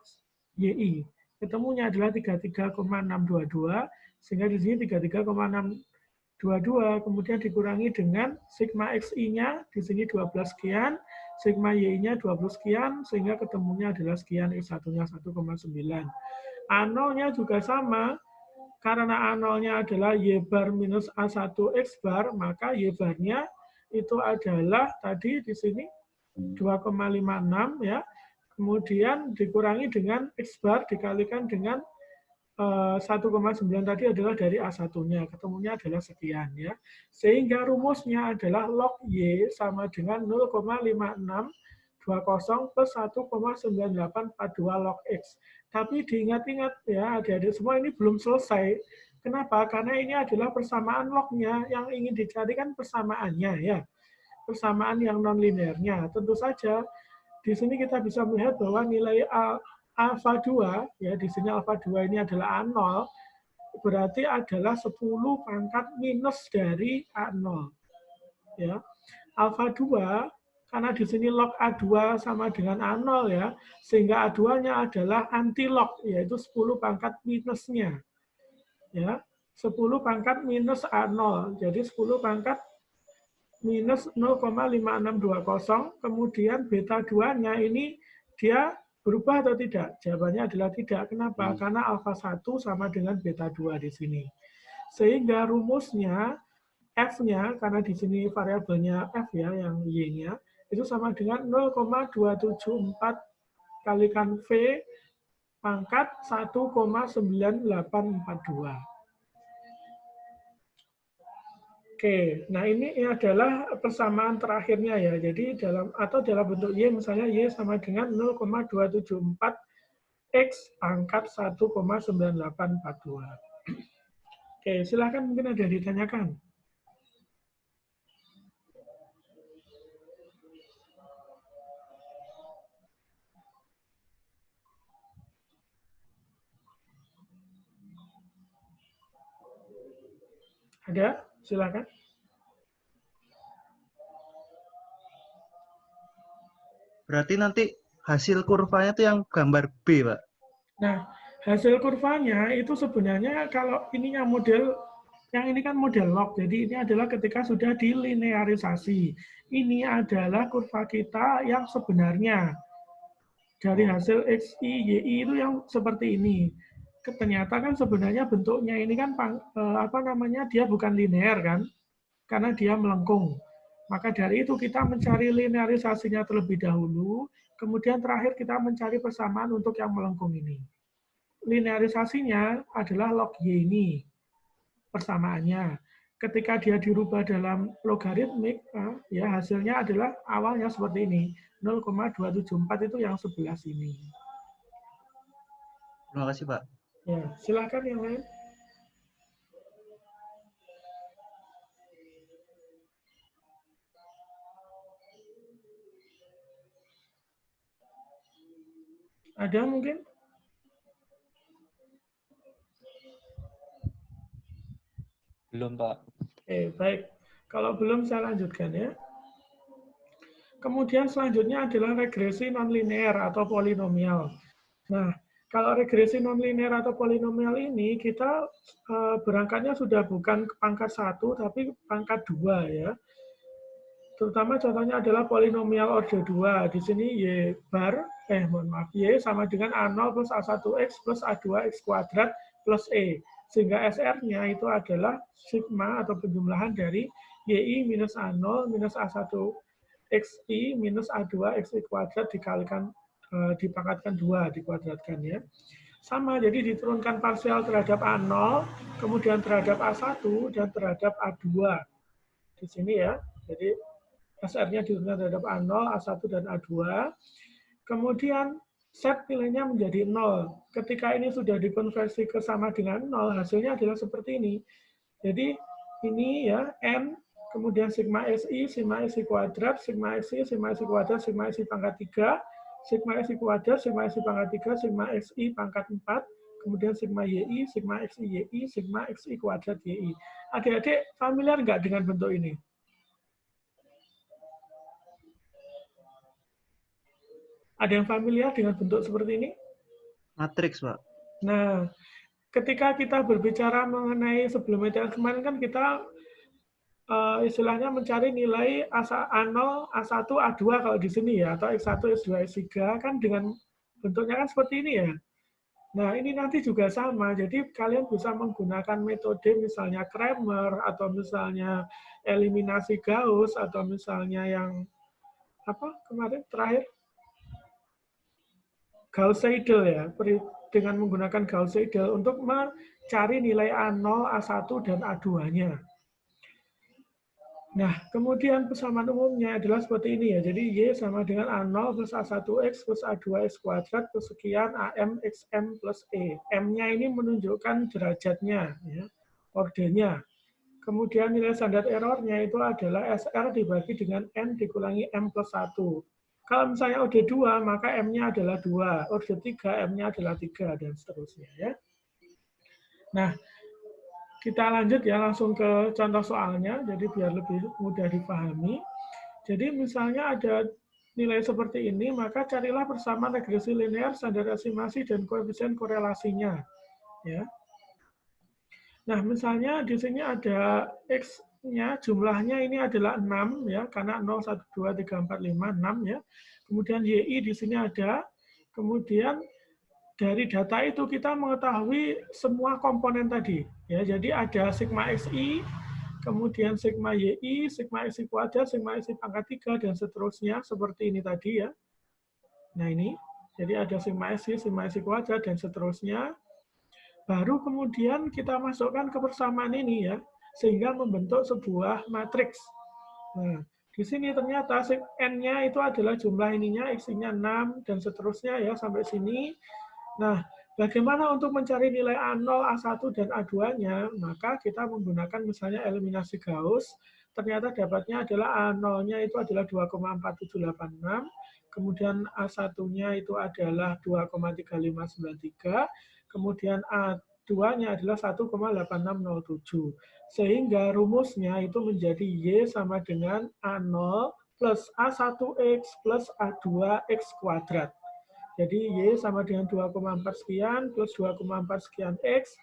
YI. Ketemunya adalah 33,622, sehingga di sini 33,622, kemudian dikurangi dengan sigma XI-nya, di sini 12 sekian, sigma Y-nya 20 sekian, sehingga ketemunya adalah sekian, X1-nya 1,9. A0-nya juga sama, karena A0-nya adalah Y bar minus A1 X bar, maka Y bar-nya itu adalah tadi di sini 2,56 ya, kemudian dikurangi dengan X bar dikalikan dengan 1,9 tadi adalah dari A1-nya, ketemunya adalah sekian ya. Sehingga rumusnya adalah log Y sama dengan 0,5620 plus 1,9842 log X. Tapi diingat-ingat ya, adik-adik semua ini belum selesai. Kenapa? Karena ini adalah persamaan lognya, yang ingin dicarikan persamaannya ya. Persamaan yang non-linearnya. Tentu saja di sini kita bisa melihat bahwa nilai alfa 2, ya di sini alfa 2 ini adalah A0, berarti adalah 10 pangkat minus dari A0. Ya. Alfa 2, karena di sini log A2 sama dengan A0 ya, sehingga A2-nya adalah anti-log, yaitu 10 pangkat minusnya. Ya, 10 pangkat minus A0, jadi 10 pangkat minus 0,5620, kemudian beta 2-nya ini dia berubah atau tidak? Jawabannya adalah tidak. Kenapa? Karena alfa 1 sama dengan beta 2 di sini. Sehingga rumusnya F-nya, karena di sini variabelnya F ya, yang Y-nya, itu sama dengan 0,274 kalikan V pangkat 1,9842. Oke, nah ini adalah persamaan terakhirnya ya. Jadi dalam bentuk Y, misalnya Y sama dengan 0,274 X pangkat 1,9842. Oke, silakan mungkin ada ditanyakan. Ada? Silakan. Berarti nanti hasil kurvanya itu yang gambar B, Pak. Nah, hasil kurvanya itu sebenarnya kalau ininya model, yang ini kan model log, jadi ini adalah ketika sudah dilinearisasi. Ini adalah kurva kita yang sebenarnya. Dari hasil XI, YI itu yang seperti ini. Ternyata kan sebenarnya bentuknya ini kan dia bukan linear kan, karena dia melengkung. Maka dari itu kita mencari linearisasinya terlebih dahulu, kemudian terakhir kita mencari persamaan untuk yang melengkung ini. Linearisasinya adalah log Y ini, persamaannya. Ketika dia dirubah dalam logaritmik, ya hasilnya adalah awalnya seperti ini, 0,274 itu yang 11 ini. Terima kasih, Pak. Ya, silakan yang lain. Ada mungkin? Belum, Pak. Baik. Kalau belum saya lanjutkan ya. Kemudian selanjutnya adalah regresi nonlinear atau polinomial. Nah, kalau regresi nonlinear atau polinomial ini kita berangkatnya sudah bukan pangkat 1 tapi pangkat 2 ya. Terutama contohnya adalah polinomial order 2. Di sini Y sama dengan A0 plus A1X plus A2X kuadrat plus E. Sehingga SR-nya itu adalah sigma atau penjumlahan dari YI minus A0 minus A1XI minus A2XI kuadrat dikalikan dipangkatkan 2, dikuadratkan ya. Sama, jadi diturunkan parsial terhadap A0, kemudian terhadap A1, dan terhadap A2. Di sini ya, jadi SR-nya diturunkan terhadap A0, A1, dan A2. Kemudian set nilainya menjadi 0. Ketika ini sudah dikonversi ke sama dengan 0, hasilnya adalah seperti ini. Jadi ini ya, N, kemudian sigma SI kuadrat, sigma XI kuadrat, sigma XI pangkat 3, sigma XI kuadrat, sigma XI pangkat 3, sigma XI pangkat 4, kemudian sigma YI, sigma XI YI, sigma XI kuadrat YI. Adik-adik familiar nggak dengan bentuk ini? Ada yang familiar dengan bentuk seperti ini? Matriks, Pak. Nah, ketika kita berbicara mengenai sebelum ETL kemarin kan kita istilahnya mencari nilai A0, A1, A2 kalau di sini ya, atau X1, X2, X3 kan dengan bentuknya kan seperti ini ya. Nah, ini nanti juga sama. Jadi kalian bisa menggunakan metode misalnya Cramer atau misalnya eliminasi Gauss atau misalnya yang apa kemarin terakhir Gauss-Seidel ya, dengan menggunakan Gauss-Seidel untuk mencari nilai A0, A1 dan A2-nya. Nah, kemudian persamaan umumnya adalah seperti ini ya. Jadi Y sama dengan A0 plus A1X plus A2X kuadrat plus sekian AM XM plus E. M-nya ini menunjukkan derajatnya, ya, ordernya. Kemudian nilai standar errornya itu adalah SR dibagi dengan N dikurangi M plus 1. Kalau misalnya order 2, maka M-nya adalah 2. Order 3, M-nya adalah 3, dan seterusnya. Ya. Nah, kita lanjut ya langsung ke contoh soalnya, jadi biar lebih mudah dipahami. Jadi misalnya ada nilai seperti ini, maka carilah persamaan regresi linear, standar estimasi, dan koefisien korelasinya. Ya. Nah, misalnya di sini ada X X-nya jumlahnya ini adalah 6 ya, karena 0, 1, 2, 3, 4, 5, 6 ya. Kemudian YI di sini ada. Kemudian dari data itu kita mengetahui semua komponen tadi ya. Jadi ada sigma XI, kemudian sigma YI, sigma XI kuadrat, sigma XI pangkat 3 dan seterusnya seperti ini tadi ya. Nah, ini. Jadi ada sigma XI kuadrat dan seterusnya. Baru kemudian kita masukkan ke persamaan ini ya, sehingga membentuk sebuah matriks. Nah, di sini ternyata N-nya itu adalah jumlah ininya, X-nya 6, dan seterusnya ya, sampai sini. Nah, bagaimana untuk mencari nilai A0, A1, dan A2-nya? Maka kita menggunakan misalnya eliminasi Gauss, ternyata dapatnya adalah A0-nya itu adalah 2,4786, kemudian A1-nya itu adalah 2,3593, kemudian A2-nya adalah 1,8607. Sehingga rumusnya itu menjadi Y sama dengan A0 plus A1X plus A2X kuadrat. Jadi Y sama dengan 2,4 sekian plus 2,4 sekian X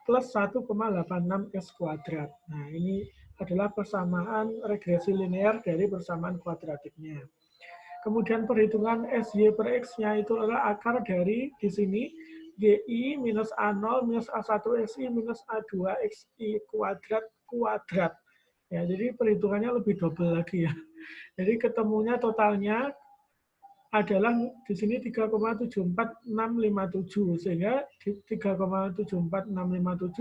plus 1,86X kuadrat. Nah, ini adalah persamaan regresi linear dari persamaan kuadratiknya. Kemudian perhitungan SY per X-nya itu adalah akar dari di sini YI minus A0 minus A1XI minus A2XI kuadrat. Ya, jadi perhitungannya lebih double lagi ya. Jadi ketemunya totalnya adalah di sini 3,74657, sehingga 3,74657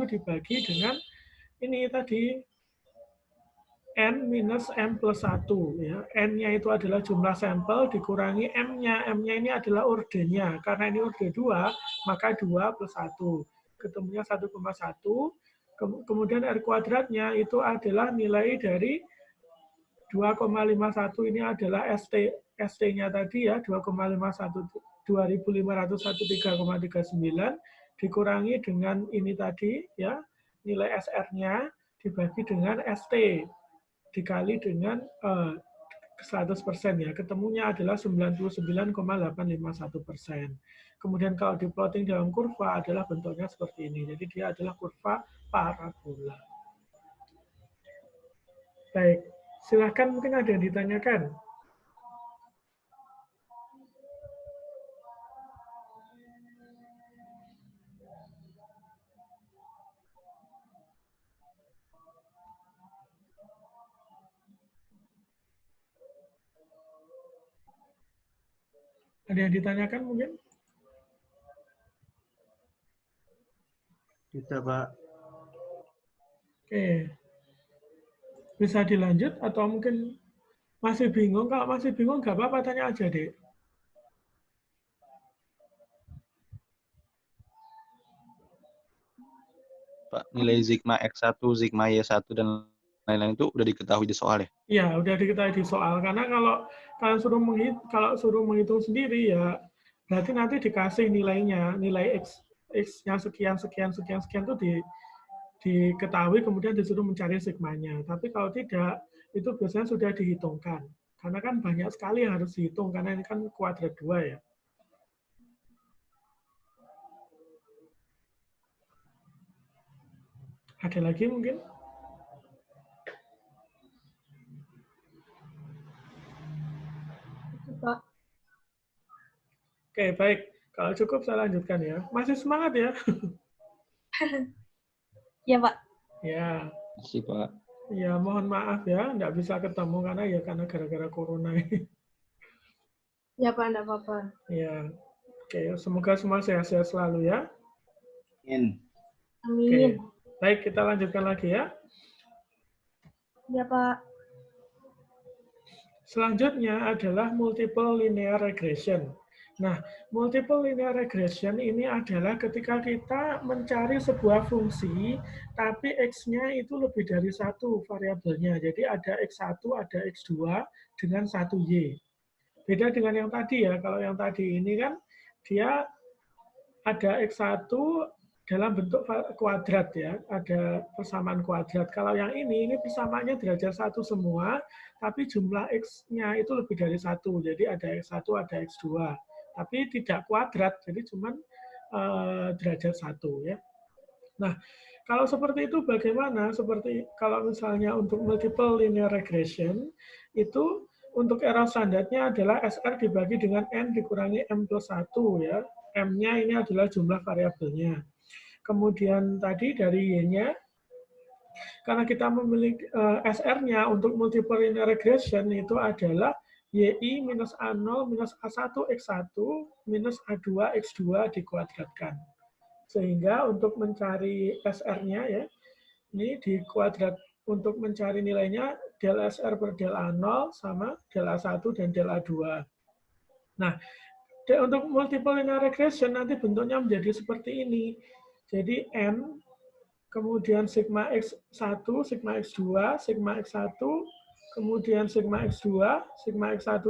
dibagi dengan ini tadi N minus M plus 1. Ya. N-nya itu adalah jumlah sampel dikurangi M-nya. M-nya ini adalah ordernya. Karena ini order 2, maka 2 plus 1. Ketemunya 1,1. Kemudian R kuadratnya itu adalah nilai dari 2,51 ini adalah ST-nya tadi ya, 2,51 2501 3,39 dikurangi dengan ini tadi ya, nilai SR-nya dibagi dengan ST dikali dengan 100% ya, ketemunya adalah 99,851%. Kemudian kalau di plotting dalam kurva adalah bentuknya seperti ini. Jadi dia adalah kurva parabola. Baik, silakan mungkin ada yang ditanyakan. Ada yang ditanyakan mungkin? Kita, Pak. Oke. Bisa dilanjut atau mungkin masih bingung? Kalau masih bingung, nggak apa-apa, tanya aja, Dek. Pak, nilai sigma X1, sigma Y1, dan lain-lain itu udah diketahui di soal ya? Iya, udah diketahui di soal. Karena kalau kalian suruh menghitung sendiri ya, berarti nanti dikasih nilainya, nilai X-nya sekian itu diketahui, kemudian disuruh mencari sigmanya. Tapi kalau tidak, itu biasanya sudah dihitungkan. Karena kan banyak sekali yang harus dihitung, karena ini kan kuadrat 2 ya. Ada lagi mungkin? Pak. Oke, baik. Kalau cukup saya lanjutkan ya. Masih semangat ya? Ya, Pak. Ya. Makasih, Pak. Ya, mohon maaf ya, nggak bisa ketemu karena gara-gara corona ini. Ya, Pak, enggak apa-apa. Ya. Oke, semoga semua sehat-sehat selalu ya. Amin. Amin. Oke. Baik, kita lanjutkan lagi ya. Ya, Pak. Selanjutnya adalah multiple linear regression. Nah, multiple linear regression ini adalah ketika kita mencari sebuah fungsi, tapi X-nya itu lebih dari satu variabelnya. Jadi ada X1, ada X2 dengan 1Y. Beda dengan yang tadi ya, kalau yang tadi ini kan dia ada X1 dalam bentuk kuadrat ya, ada persamaan kuadrat. Kalau yang ini persamaannya derajat 1 semua, tapi jumlah X-nya itu lebih dari 1. Jadi ada X1, ada X2. Tapi tidak kuadrat, jadi cuma derajat 1 ya. Nah, kalau seperti itu bagaimana? Seperti kalau misalnya untuk multiple linear regression, itu untuk error standarnya adalah SR dibagi dengan N dikurangi M plus 1 ya. M-nya ini adalah jumlah variabelnya. Kemudian tadi dari Y-nya, karena kita memiliki SR-nya untuk multiple linear regression itu adalah YI minus A0 minus A1 X1 minus A2 X2 dikuadratkan. Sehingga untuk mencari SR-nya ya, ini dikuadrat untuk mencari nilainya del SR per del A0 sama del A1 dan del A2. Nah, untuk multiple linear regression nanti bentuknya menjadi seperti ini. Jadi N, kemudian sigma X1, sigma X2, sigma X1, kemudian sigma X2, sigma X1,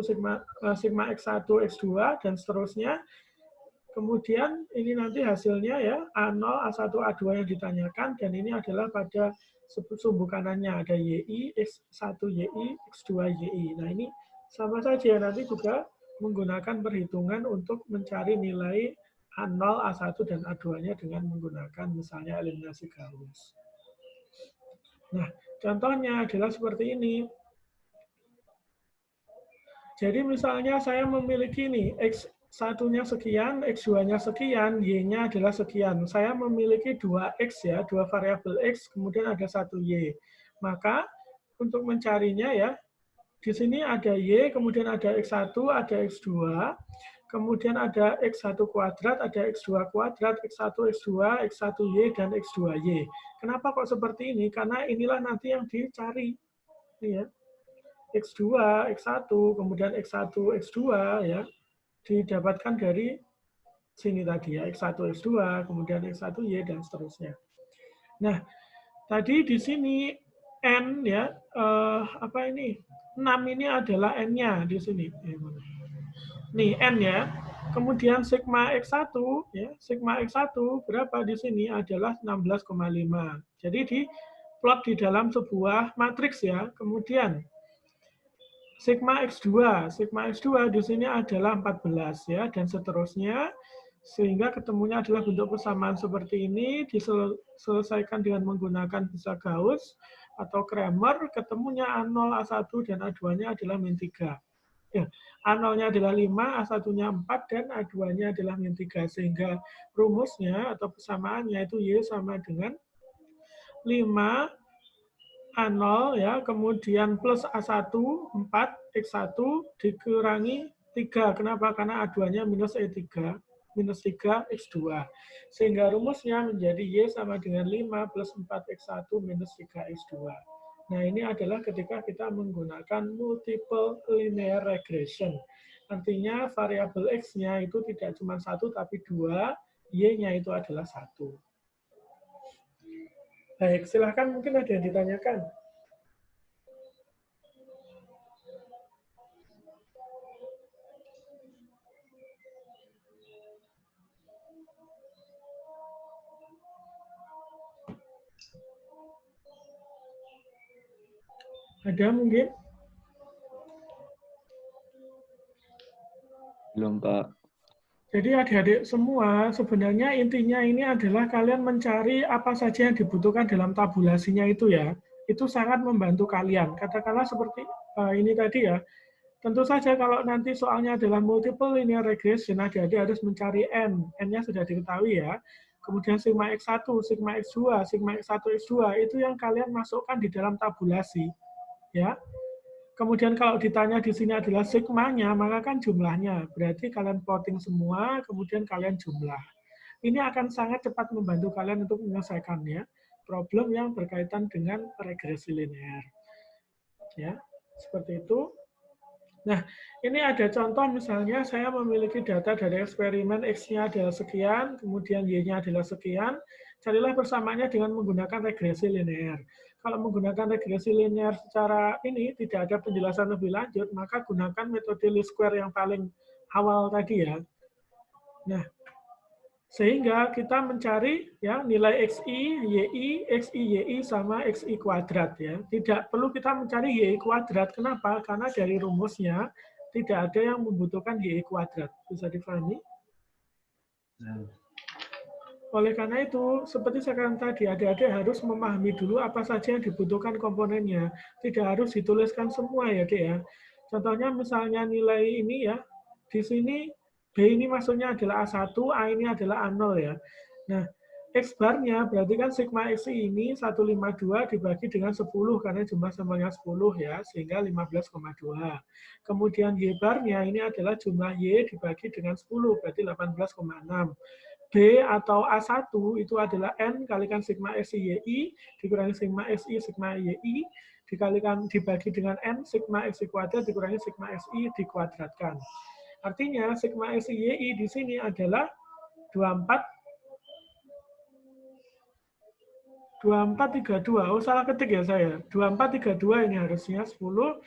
sigma X1, X2, dan seterusnya. Kemudian ini nanti hasilnya ya, A0, A1, A2 yang ditanyakan, dan ini adalah pada sumbu kanannya, ada YI, X1 YI, X2 YI. Nah ini sama saja, nanti juga menggunakan perhitungan untuk mencari nilai A0, A1, dan A2-nya dengan menggunakan misalnya eliminasi Gauss. Nah, contohnya adalah seperti ini. Jadi misalnya saya memiliki nih, X1-nya sekian, X2-nya sekian, Y-nya adalah sekian. Saya memiliki 2X ya, 2 variabel X, kemudian ada 1 Y. Maka untuk mencarinya ya, di sini ada Y, kemudian ada X1, ada X2, kemudian ada X1 kuadrat, ada X2 kuadrat, X1, X2, X1Y, dan X2Y. Kenapa kok seperti ini? Karena inilah nanti yang dicari. Ya. X2, X1, kemudian X1, X2, ya, didapatkan dari sini tadi ya, X1, X2, kemudian X1Y, dan seterusnya. Nah, tadi di sini N ya, apa ini? 6 ini adalah N-nya di sini. Nih, N ya. Kemudian sigma X1, ya, sigma X1 berapa di sini adalah 16,5. Jadi di plot di dalam sebuah matriks ya. Kemudian sigma X2 di sini adalah 14 ya, dan seterusnya, sehingga ketemunya adalah bentuk persamaan seperti ini, diselesaikan dengan menggunakan bisa Gauss atau Kramer, ketemunya A0, A1, dan A2-nya adalah min 3. Ya, A0-nya adalah 5, A1-nya 4, dan A2-nya adalah min 3, sehingga rumusnya atau persamaannya itu Y sama dengan 5 A0 ya, kemudian plus A1, 4, X1 dikurangi 3. Kenapa? Karena A2-nya minus E3, minus 3, X2. Sehingga rumusnya menjadi Y sama dengan 5 plus 4 X1 minus 3 X2. Nah, ini adalah ketika kita menggunakan multiple linear regression. Artinya variabel X-nya itu tidak cuma 1, tapi 2, Y-nya itu adalah 1. Baik, silahkan mungkin ada yang ditanyakan. Ada mungkin? Belum, Pak. Jadi adik-adik semua, sebenarnya intinya ini adalah kalian mencari apa saja yang dibutuhkan dalam tabulasinya itu ya. Itu sangat membantu kalian. Katakanlah seperti ini tadi ya. Tentu saja kalau nanti soalnya adalah multiple linear regression, adik-adik harus mencari N. N-nya sudah diketahui ya. Kemudian sigma X1, sigma X2, sigma X1, X2, itu yang kalian masukkan di dalam tabulasi. Ya. Kemudian kalau ditanya di sini adalah sigmanya, maka kan jumlahnya. Berarti kalian plotting semua, kemudian kalian jumlah. Ini akan sangat cepat membantu kalian untuk menyelesaikannya problem yang berkaitan dengan regresi linear. Ya, seperti itu. Nah, ini ada contoh misalnya saya memiliki data dari eksperimen X-nya adalah sekian, kemudian Y-nya adalah sekian. Carilah persamaannya dengan menggunakan regresi linear. Kalau menggunakan regresi linear secara ini tidak ada penjelasan lebih lanjut, maka gunakan metode least square yang paling awal tadi ya. Nah, sehingga kita mencari ya nilai XI, YI sama XI kuadrat ya. Tidak perlu kita mencari YI kuadrat. Kenapa? Karena dari rumusnya tidak ada yang membutuhkan YI kuadrat. Bisa dipahami? Oleh karena itu, seperti saya katakan tadi, adik-adik harus memahami dulu apa saja yang dibutuhkan komponennya. Tidak harus dituliskan semua ya, Dek ya. Contohnya misalnya nilai ini ya, di sini B ini maksudnya adalah A1, A ini adalah A0 ya. Nah, X bar-nya berarti kan sigma X ini 152 dibagi dengan 10 karena jumlah sampelnya 10 ya, sehingga 15,2. Kemudian Y bar-nya ini adalah jumlah Y dibagi dengan 10, berarti 18,6. B atau A1 itu adalah N kalikan sigma SI dikurangi sigma SI sigma YI dikalikan dibagi dengan N sigma XI kuadrat dikurangi sigma SI dikuadratkan. Artinya sigma SI YI di sini adalah 2432. Oh, salah ketik ya saya. 2432 ini harusnya 10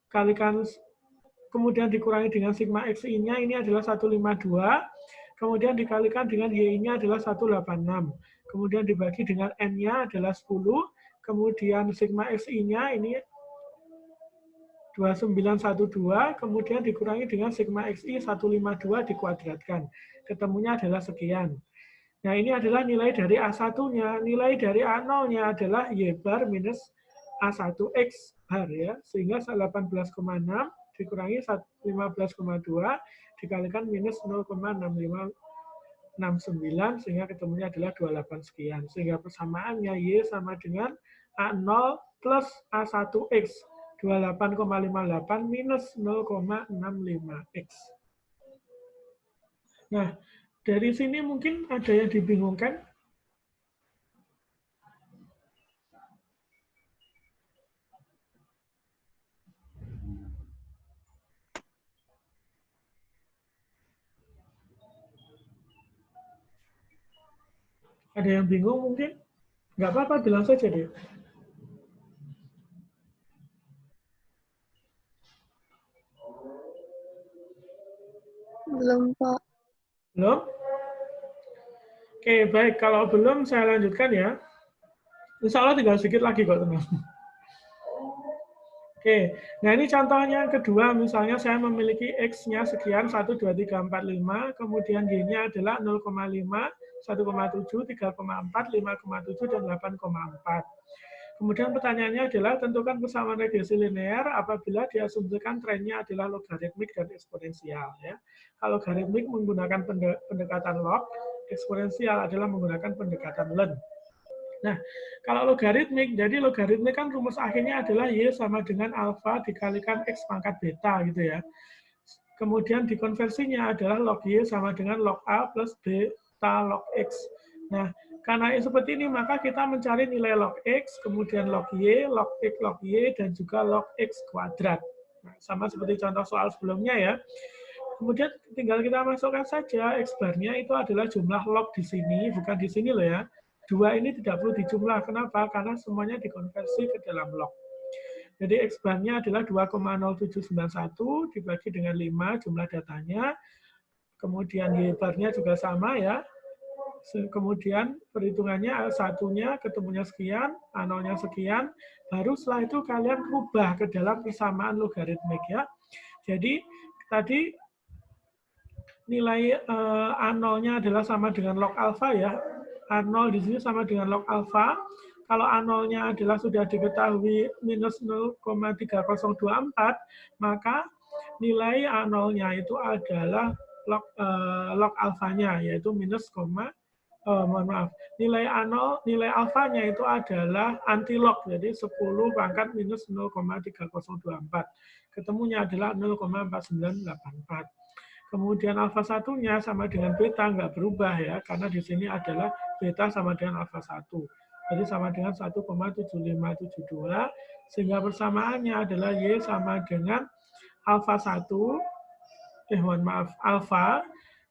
kalikan kemudian dikurangi dengan sigma XI-nya ini adalah 152. Kemudian dikalikan dengan Y-nya adalah 186. Kemudian dibagi dengan N-nya adalah 10. Kemudian sigma XI-nya ini 2912. Kemudian dikurangi dengan sigma XI 152 dikuadratkan. Ketemunya adalah sekian. Nah, ini adalah nilai dari A1-nya. Nilai dari A0-nya adalah Y bar minus A1X bar ya. Sehingga 18,6 dikurangi 15,2 dikalikan minus 0,6569 sehingga ketemunya adalah 28 sekian. Sehingga persamaannya Y sama dengan A0 plus A1X 28,58 minus 0,65X. Nah, dari sini mungkin ada yang dibingungkan. Ada yang bingung mungkin? Nggak apa-apa, bilang saja deh. Belum, Pak. Belum? Oke, baik. Kalau belum, saya lanjutkan ya. Insya Allah tinggal sedikit lagi kok, teman. Oke, nah ini contohnya yang kedua, misalnya saya memiliki X-nya sekian, 1, 2, 3, 4, 5, kemudian Y-nya adalah 0,5, 1,7, 3,4, 5,7, dan 8,4. Kemudian pertanyaannya adalah tentukan persamaan regresi linear apabila diasumsikan trennya adalah logaritmik dan eksponensial. Ya. Kalau logaritmik menggunakan pendekatan log, eksponensial adalah menggunakan pendekatan len. Nah, kalau logaritmik, jadi logaritmik kan rumus akhirnya adalah Y sama dengan alfa dikalikan X pangkat beta gitu ya. Kemudian dikonversinya adalah log Y sama dengan log A plus beta log X. Nah, karena seperti ini, maka kita mencari nilai log X, kemudian log Y, log X, log Y, dan juga log X kuadrat. Nah, sama seperti contoh soal sebelumnya ya. Kemudian tinggal kita masukkan saja X bar-nya itu adalah jumlah log di sini, bukan di sini loh ya. 2 ini tidak perlu dijumlah. Kenapa? Karena semuanya dikonversi ke dalam log. Jadi X bar-nya adalah 2,0791 dibagi dengan 5 jumlah datanya. Kemudian Y bar-nya juga sama ya. Kemudian perhitungannya A1-nya ketemunya sekian, A0-nya sekian. Baru setelah itu kalian rubah ke dalam persamaan logaritmik ya. Jadi tadi nilai A0-nya adalah sama dengan log alfa ya. A0 di sini sama dengan log alfa. Kalau A0-nya adalah sudah diketahui minus 0,3024, maka nilai A0-nya itu adalah log alfanya, yaitu minus, nilai A0, nilai alfanya itu adalah antilog, jadi 10 pangkat minus 0,3024. Ketemunya adalah 0,4984. Kemudian alfa satunya sama dengan beta nggak berubah ya, karena di sini adalah beta sama dengan alfa 1. Jadi sama dengan 1,7572, sehingga persamaannya adalah Y sama dengan alfa 1, alfa,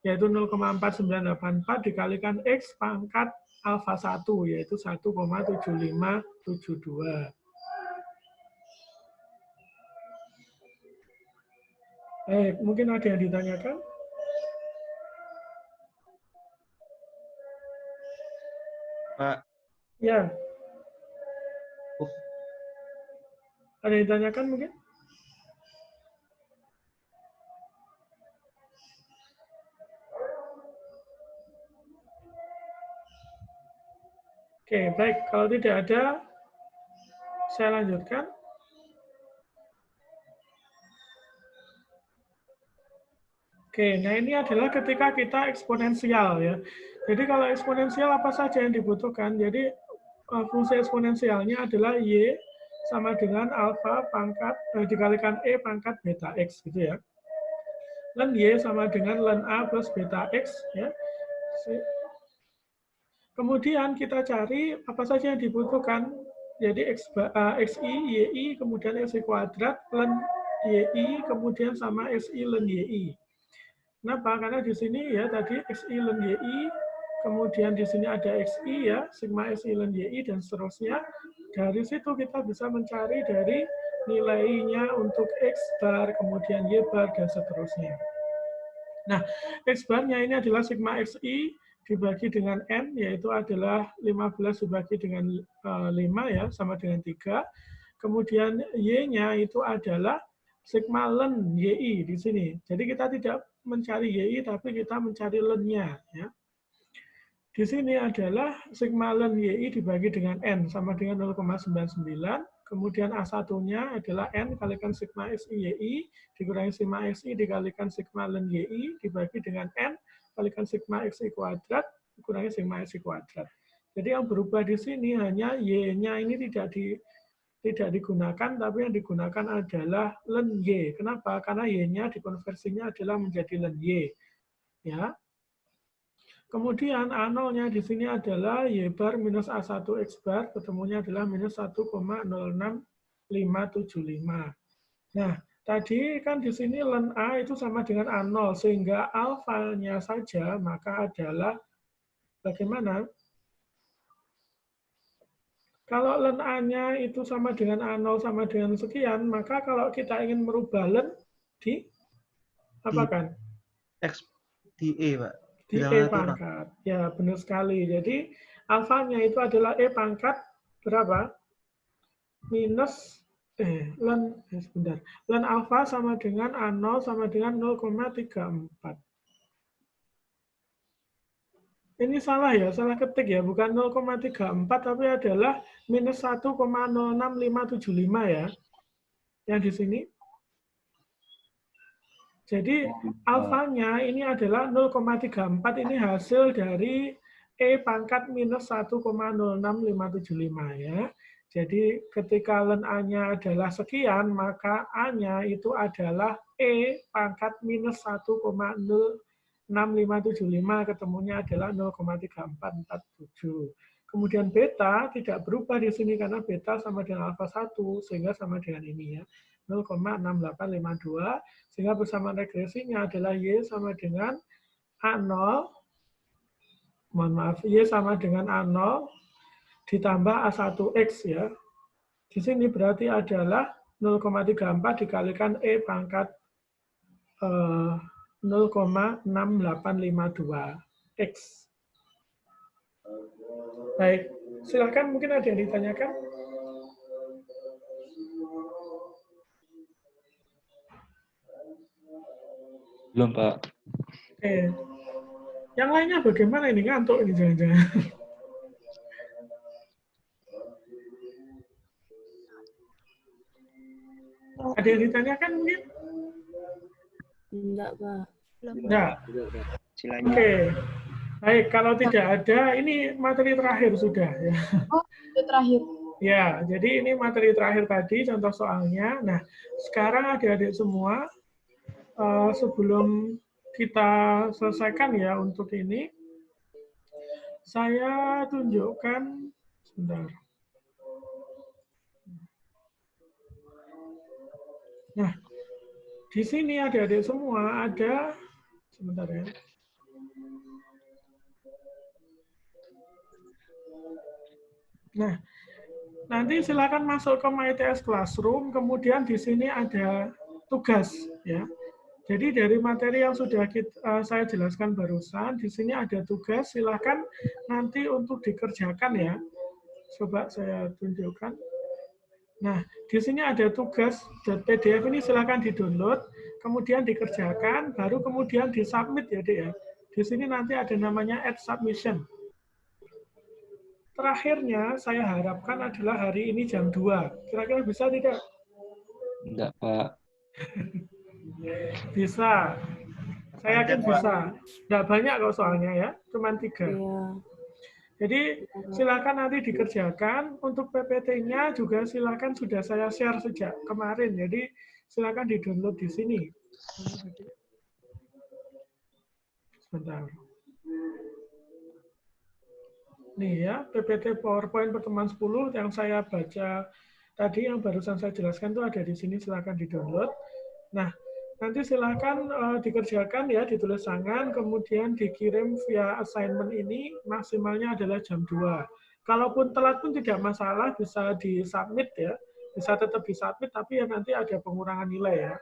yaitu 0,4984 dikalikan X pangkat alfa 1, yaitu 1,7572. Baik, mungkin ada yang ditanyakan? Pak. Ya. Ada yang ditanyakan mungkin? Oke, baik. Kalau tidak ada, saya lanjutkan. Oke, nah ini adalah ketika kita eksponensial ya. Jadi kalau eksponensial apa saja yang dibutuhkan? Jadi fungsi eksponensialnya adalah Y sama dengan alfa pangkat dikalikan E pangkat beta X gitu ya. Ln Y sama dengan ln A plus beta X ya. Kemudian kita cari apa saja yang dibutuhkan. Jadi XI, YI, kemudian XI kuadrat, ln YI, kemudian sama XI ln YI. Kenapa? Karena di sini ya tadi XI ln YI, kemudian di sini ada XI ya, sigma XI ln YI dan seterusnya. Dari situ kita bisa mencari dari nilainya untuk X bar, kemudian Y bar dan seterusnya. Nah, X barnya ini adalah sigma XI dibagi dengan N, yaitu adalah 15 dibagi dengan 5 ya, sama dengan 3. Kemudian Y-nya itu adalah sigma ln YI di sini. Jadi kita tidak mencari YI, tapi kita mencari ln-nya. Ya. Di sini adalah sigma ln YI dibagi dengan N, sama dengan 0,99. Kemudian A1-nya adalah N kalikan sigma XI YI, dikurangi sigma XI dikalikan sigma ln YI, dibagi dengan N, kalikan sigma XI kuadrat, dikurangi sigma XI kuadrat. Jadi yang berubah di sini hanya Y-nya ini tidak digunakan, tapi yang digunakan adalah ln Y. Kenapa? Karena Y-nya dikonversinya adalah menjadi ln Y. Ya. Kemudian A0-nya di sini adalah Y bar minus A1 X bar, ketemunya adalah minus 1,06575. Nah, tadi kan di sini ln A itu sama dengan A0, sehingga alfanya saja maka adalah bagaimana? Kalau ln A-nya itu sama dengan A0 sama dengan sekian, maka kalau kita ingin merubah ln di apa kan? X di E, Pak. Di E pangkat. Ya, benar sekali. Jadi alfanya itu adalah E pangkat berapa? Minus sebentar. Ln alfa sama dengan A0 sama dengan 0,34. Ini salah ya, salah ketik ya, bukan 0,34 tapi adalah minus 1,06575 ya. Yang di sini. Jadi alfanya ini adalah 0,34, ini hasil dari E pangkat minus 1,06575 ya. Jadi ketika ln A-nya adalah sekian, maka A-nya itu adalah E pangkat minus 1,06575, ketemunya adalah 0,3447. Kemudian beta tidak berubah di sini karena beta sama dengan alfa 1, sehingga sama dengan ini ya. 0,6852, sehingga persamaan regresinya adalah Y sama dengan A0, mohon maaf, Y sama dengan A0 ditambah A1X ya. Di sini berarti adalah 0,34 dikalikan E pangkat 0,6852 X. Baik, silakan mungkin ada yang ditanyakan. Belum, Pak. Oke. Yang lainnya bagaimana ini? Ngantuk ini jangan-jangan. Ada yang ditanyakan mungkin? Enggak, Pak. Enggak. Oke. Baik, kalau tidak ada, ini materi terakhir sudah. Ya. Oh, itu terakhir. Ya, jadi ini materi terakhir tadi, contoh soalnya. Nah, sekarang adik-adik semua, sebelum kita selesaikan ya untuk ini, saya tunjukkan, sebentar. Nah, di sini adik-adik semua ada, sebentar ya. Nah, nanti silakan masuk ke MyTS Classroom, kemudian di sini ada tugas ya. Jadi dari materi yang sudah saya jelaskan barusan, di sini ada tugas, silakan nanti untuk dikerjakan ya. Coba saya tunjukkan. Nah, di sini ada tugas .pdf ini silakan di-download, kemudian dikerjakan, baru kemudian di-submit ya, Dek ya. Di sini nanti ada namanya add submission. terakhirnya saya harapkan adalah hari ini jam 2. Kira-kira bisa tidak? Enggak, Pak. Bisa. Saya yakin bisa. Nggak banyak kok soalnya ya, cuma 3. Jadi silakan nanti dikerjakan. Untuk PPT-nya juga silakan sudah saya share sejak kemarin. Jadi silakan di-download di sini. Sebentar. Nih ya, PPT PowerPoint pertemuan 10 yang saya baca tadi, yang barusan saya jelaskan itu ada di sini, silakan di-download. Nah, nanti silakan dikerjakan ya, ditulis tangan, kemudian dikirim via assignment ini, maksimalnya adalah jam 2. Kalaupun telat pun tidak masalah, bisa di-submit ya, bisa tetap di-submit, tapi ya nanti ada pengurangan nilai ya.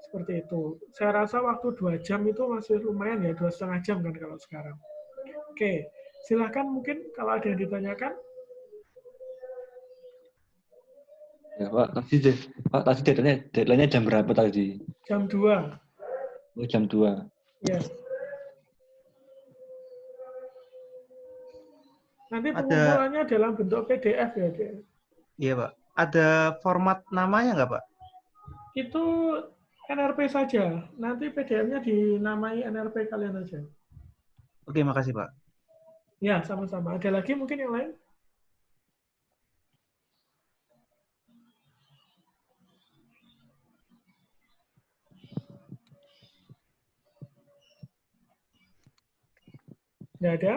Seperti itu. Saya rasa waktu 2 jam itu masih lumayan ya, 2,5 jam kan kalau sekarang. Oke, silakan mungkin kalau ada yang ditanyakan. Ya, Pak, tadi deadline-nya jam berapa tadi? Jam 2. Oh, jam 2. Ya. Nanti pengumpulannya dalam bentuk PDF ya, Dek? Iya, Pak. Ada format namanya nggak, Pak? Itu NRP saja. Nanti PDF-nya dinamai NRP kalian aja. Oke, makasih, Pak. Ya, sama-sama. Ada lagi mungkin yang lain? Nggak ada?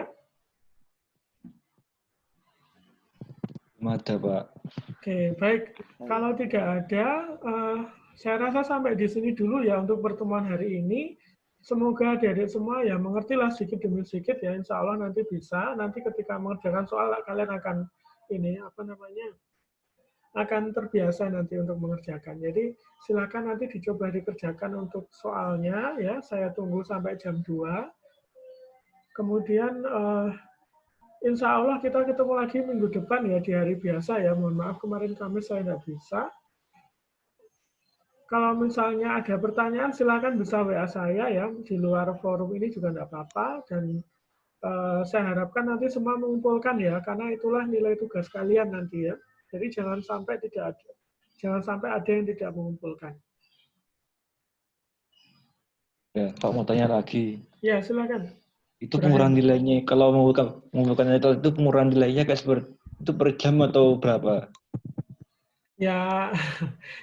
Belum ada, Pak. Oke, baik. Kalau tidak ada, saya rasa sampai di sini dulu ya untuk pertemuan hari ini. Semoga adik-adik semua ya mengertilah sedikit demi sedikit ya. Insya Allah nanti bisa. Nanti ketika mengerjakan soal kalian akan akan terbiasa nanti untuk mengerjakan. Jadi silakan nanti dicoba dikerjakan untuk soalnya ya. Saya tunggu sampai jam 2. Kemudian insya Allah kita ketemu lagi minggu depan ya di hari biasa ya. Mohon maaf kemarin Kamis saya tidak bisa. Kalau misalnya ada pertanyaan silakan bisa WA saya ya. Di luar forum ini juga tidak apa-apa. Dan saya harapkan nanti semua mengumpulkan ya. Karena itulah nilai tugas kalian nanti ya. Jadi jangan sampai ada yang tidak mengumpulkan. Ya, Pak mau tanya lagi. Ya, silakan. Itu pengurangan nilainya, kalau mengumpulkan itu pengurangan nilainya kayak seperti itu per jam atau berapa? Ya,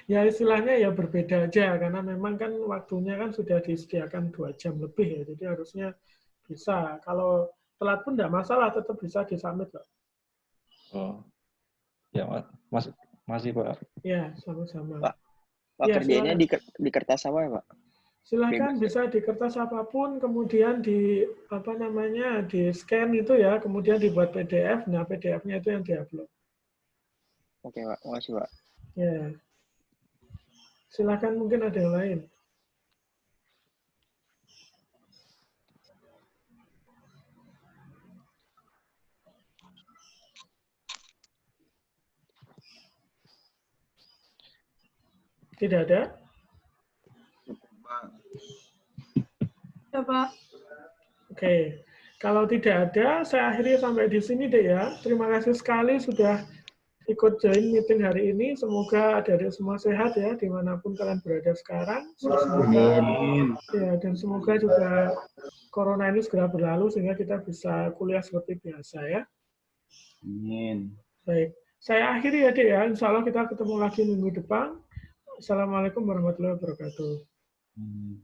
ya istilahnya ya berbeda aja karena memang kan waktunya kan sudah disediakan 2 jam lebih ya, jadi harusnya bisa. Kalau telat pun tidak masalah, tetap bisa disubmit kok. Oh, ya masih Pak. Ya, sama-sama. Pak Ya, kerjanya di kertas apa ya, Pak? Silakan Bebas. bisa di kertas apapun, kemudian di di scan itu ya, kemudian dibuat PDF. Nah, PDF-nya itu yang diupload. Oke, Pak. Makasih, Pak. Ya. Silakan mungkin ada yang lain. Tidak ada? Ya, Pak. Oke. Kalau tidak ada, saya akhiri sampai di sini deh ya. Terima kasih sekali sudah ikut join meeting hari ini. Semoga adik-adik semua sehat ya, dimanapun kalian berada sekarang. Ya, dan semoga juga corona ini segera berlalu sehingga kita bisa kuliah seperti biasa ya. Amin. Baik, saya akhiri ya, Dek ya. Insya Allah kita ketemu lagi minggu depan. Assalamualaikum warahmatullahi wabarakatuh.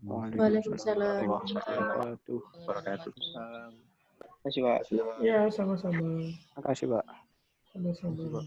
Waalaikumsalam. Makasih, Pak. Ya, sama-sama. Makasih, Pak. Sama-sama.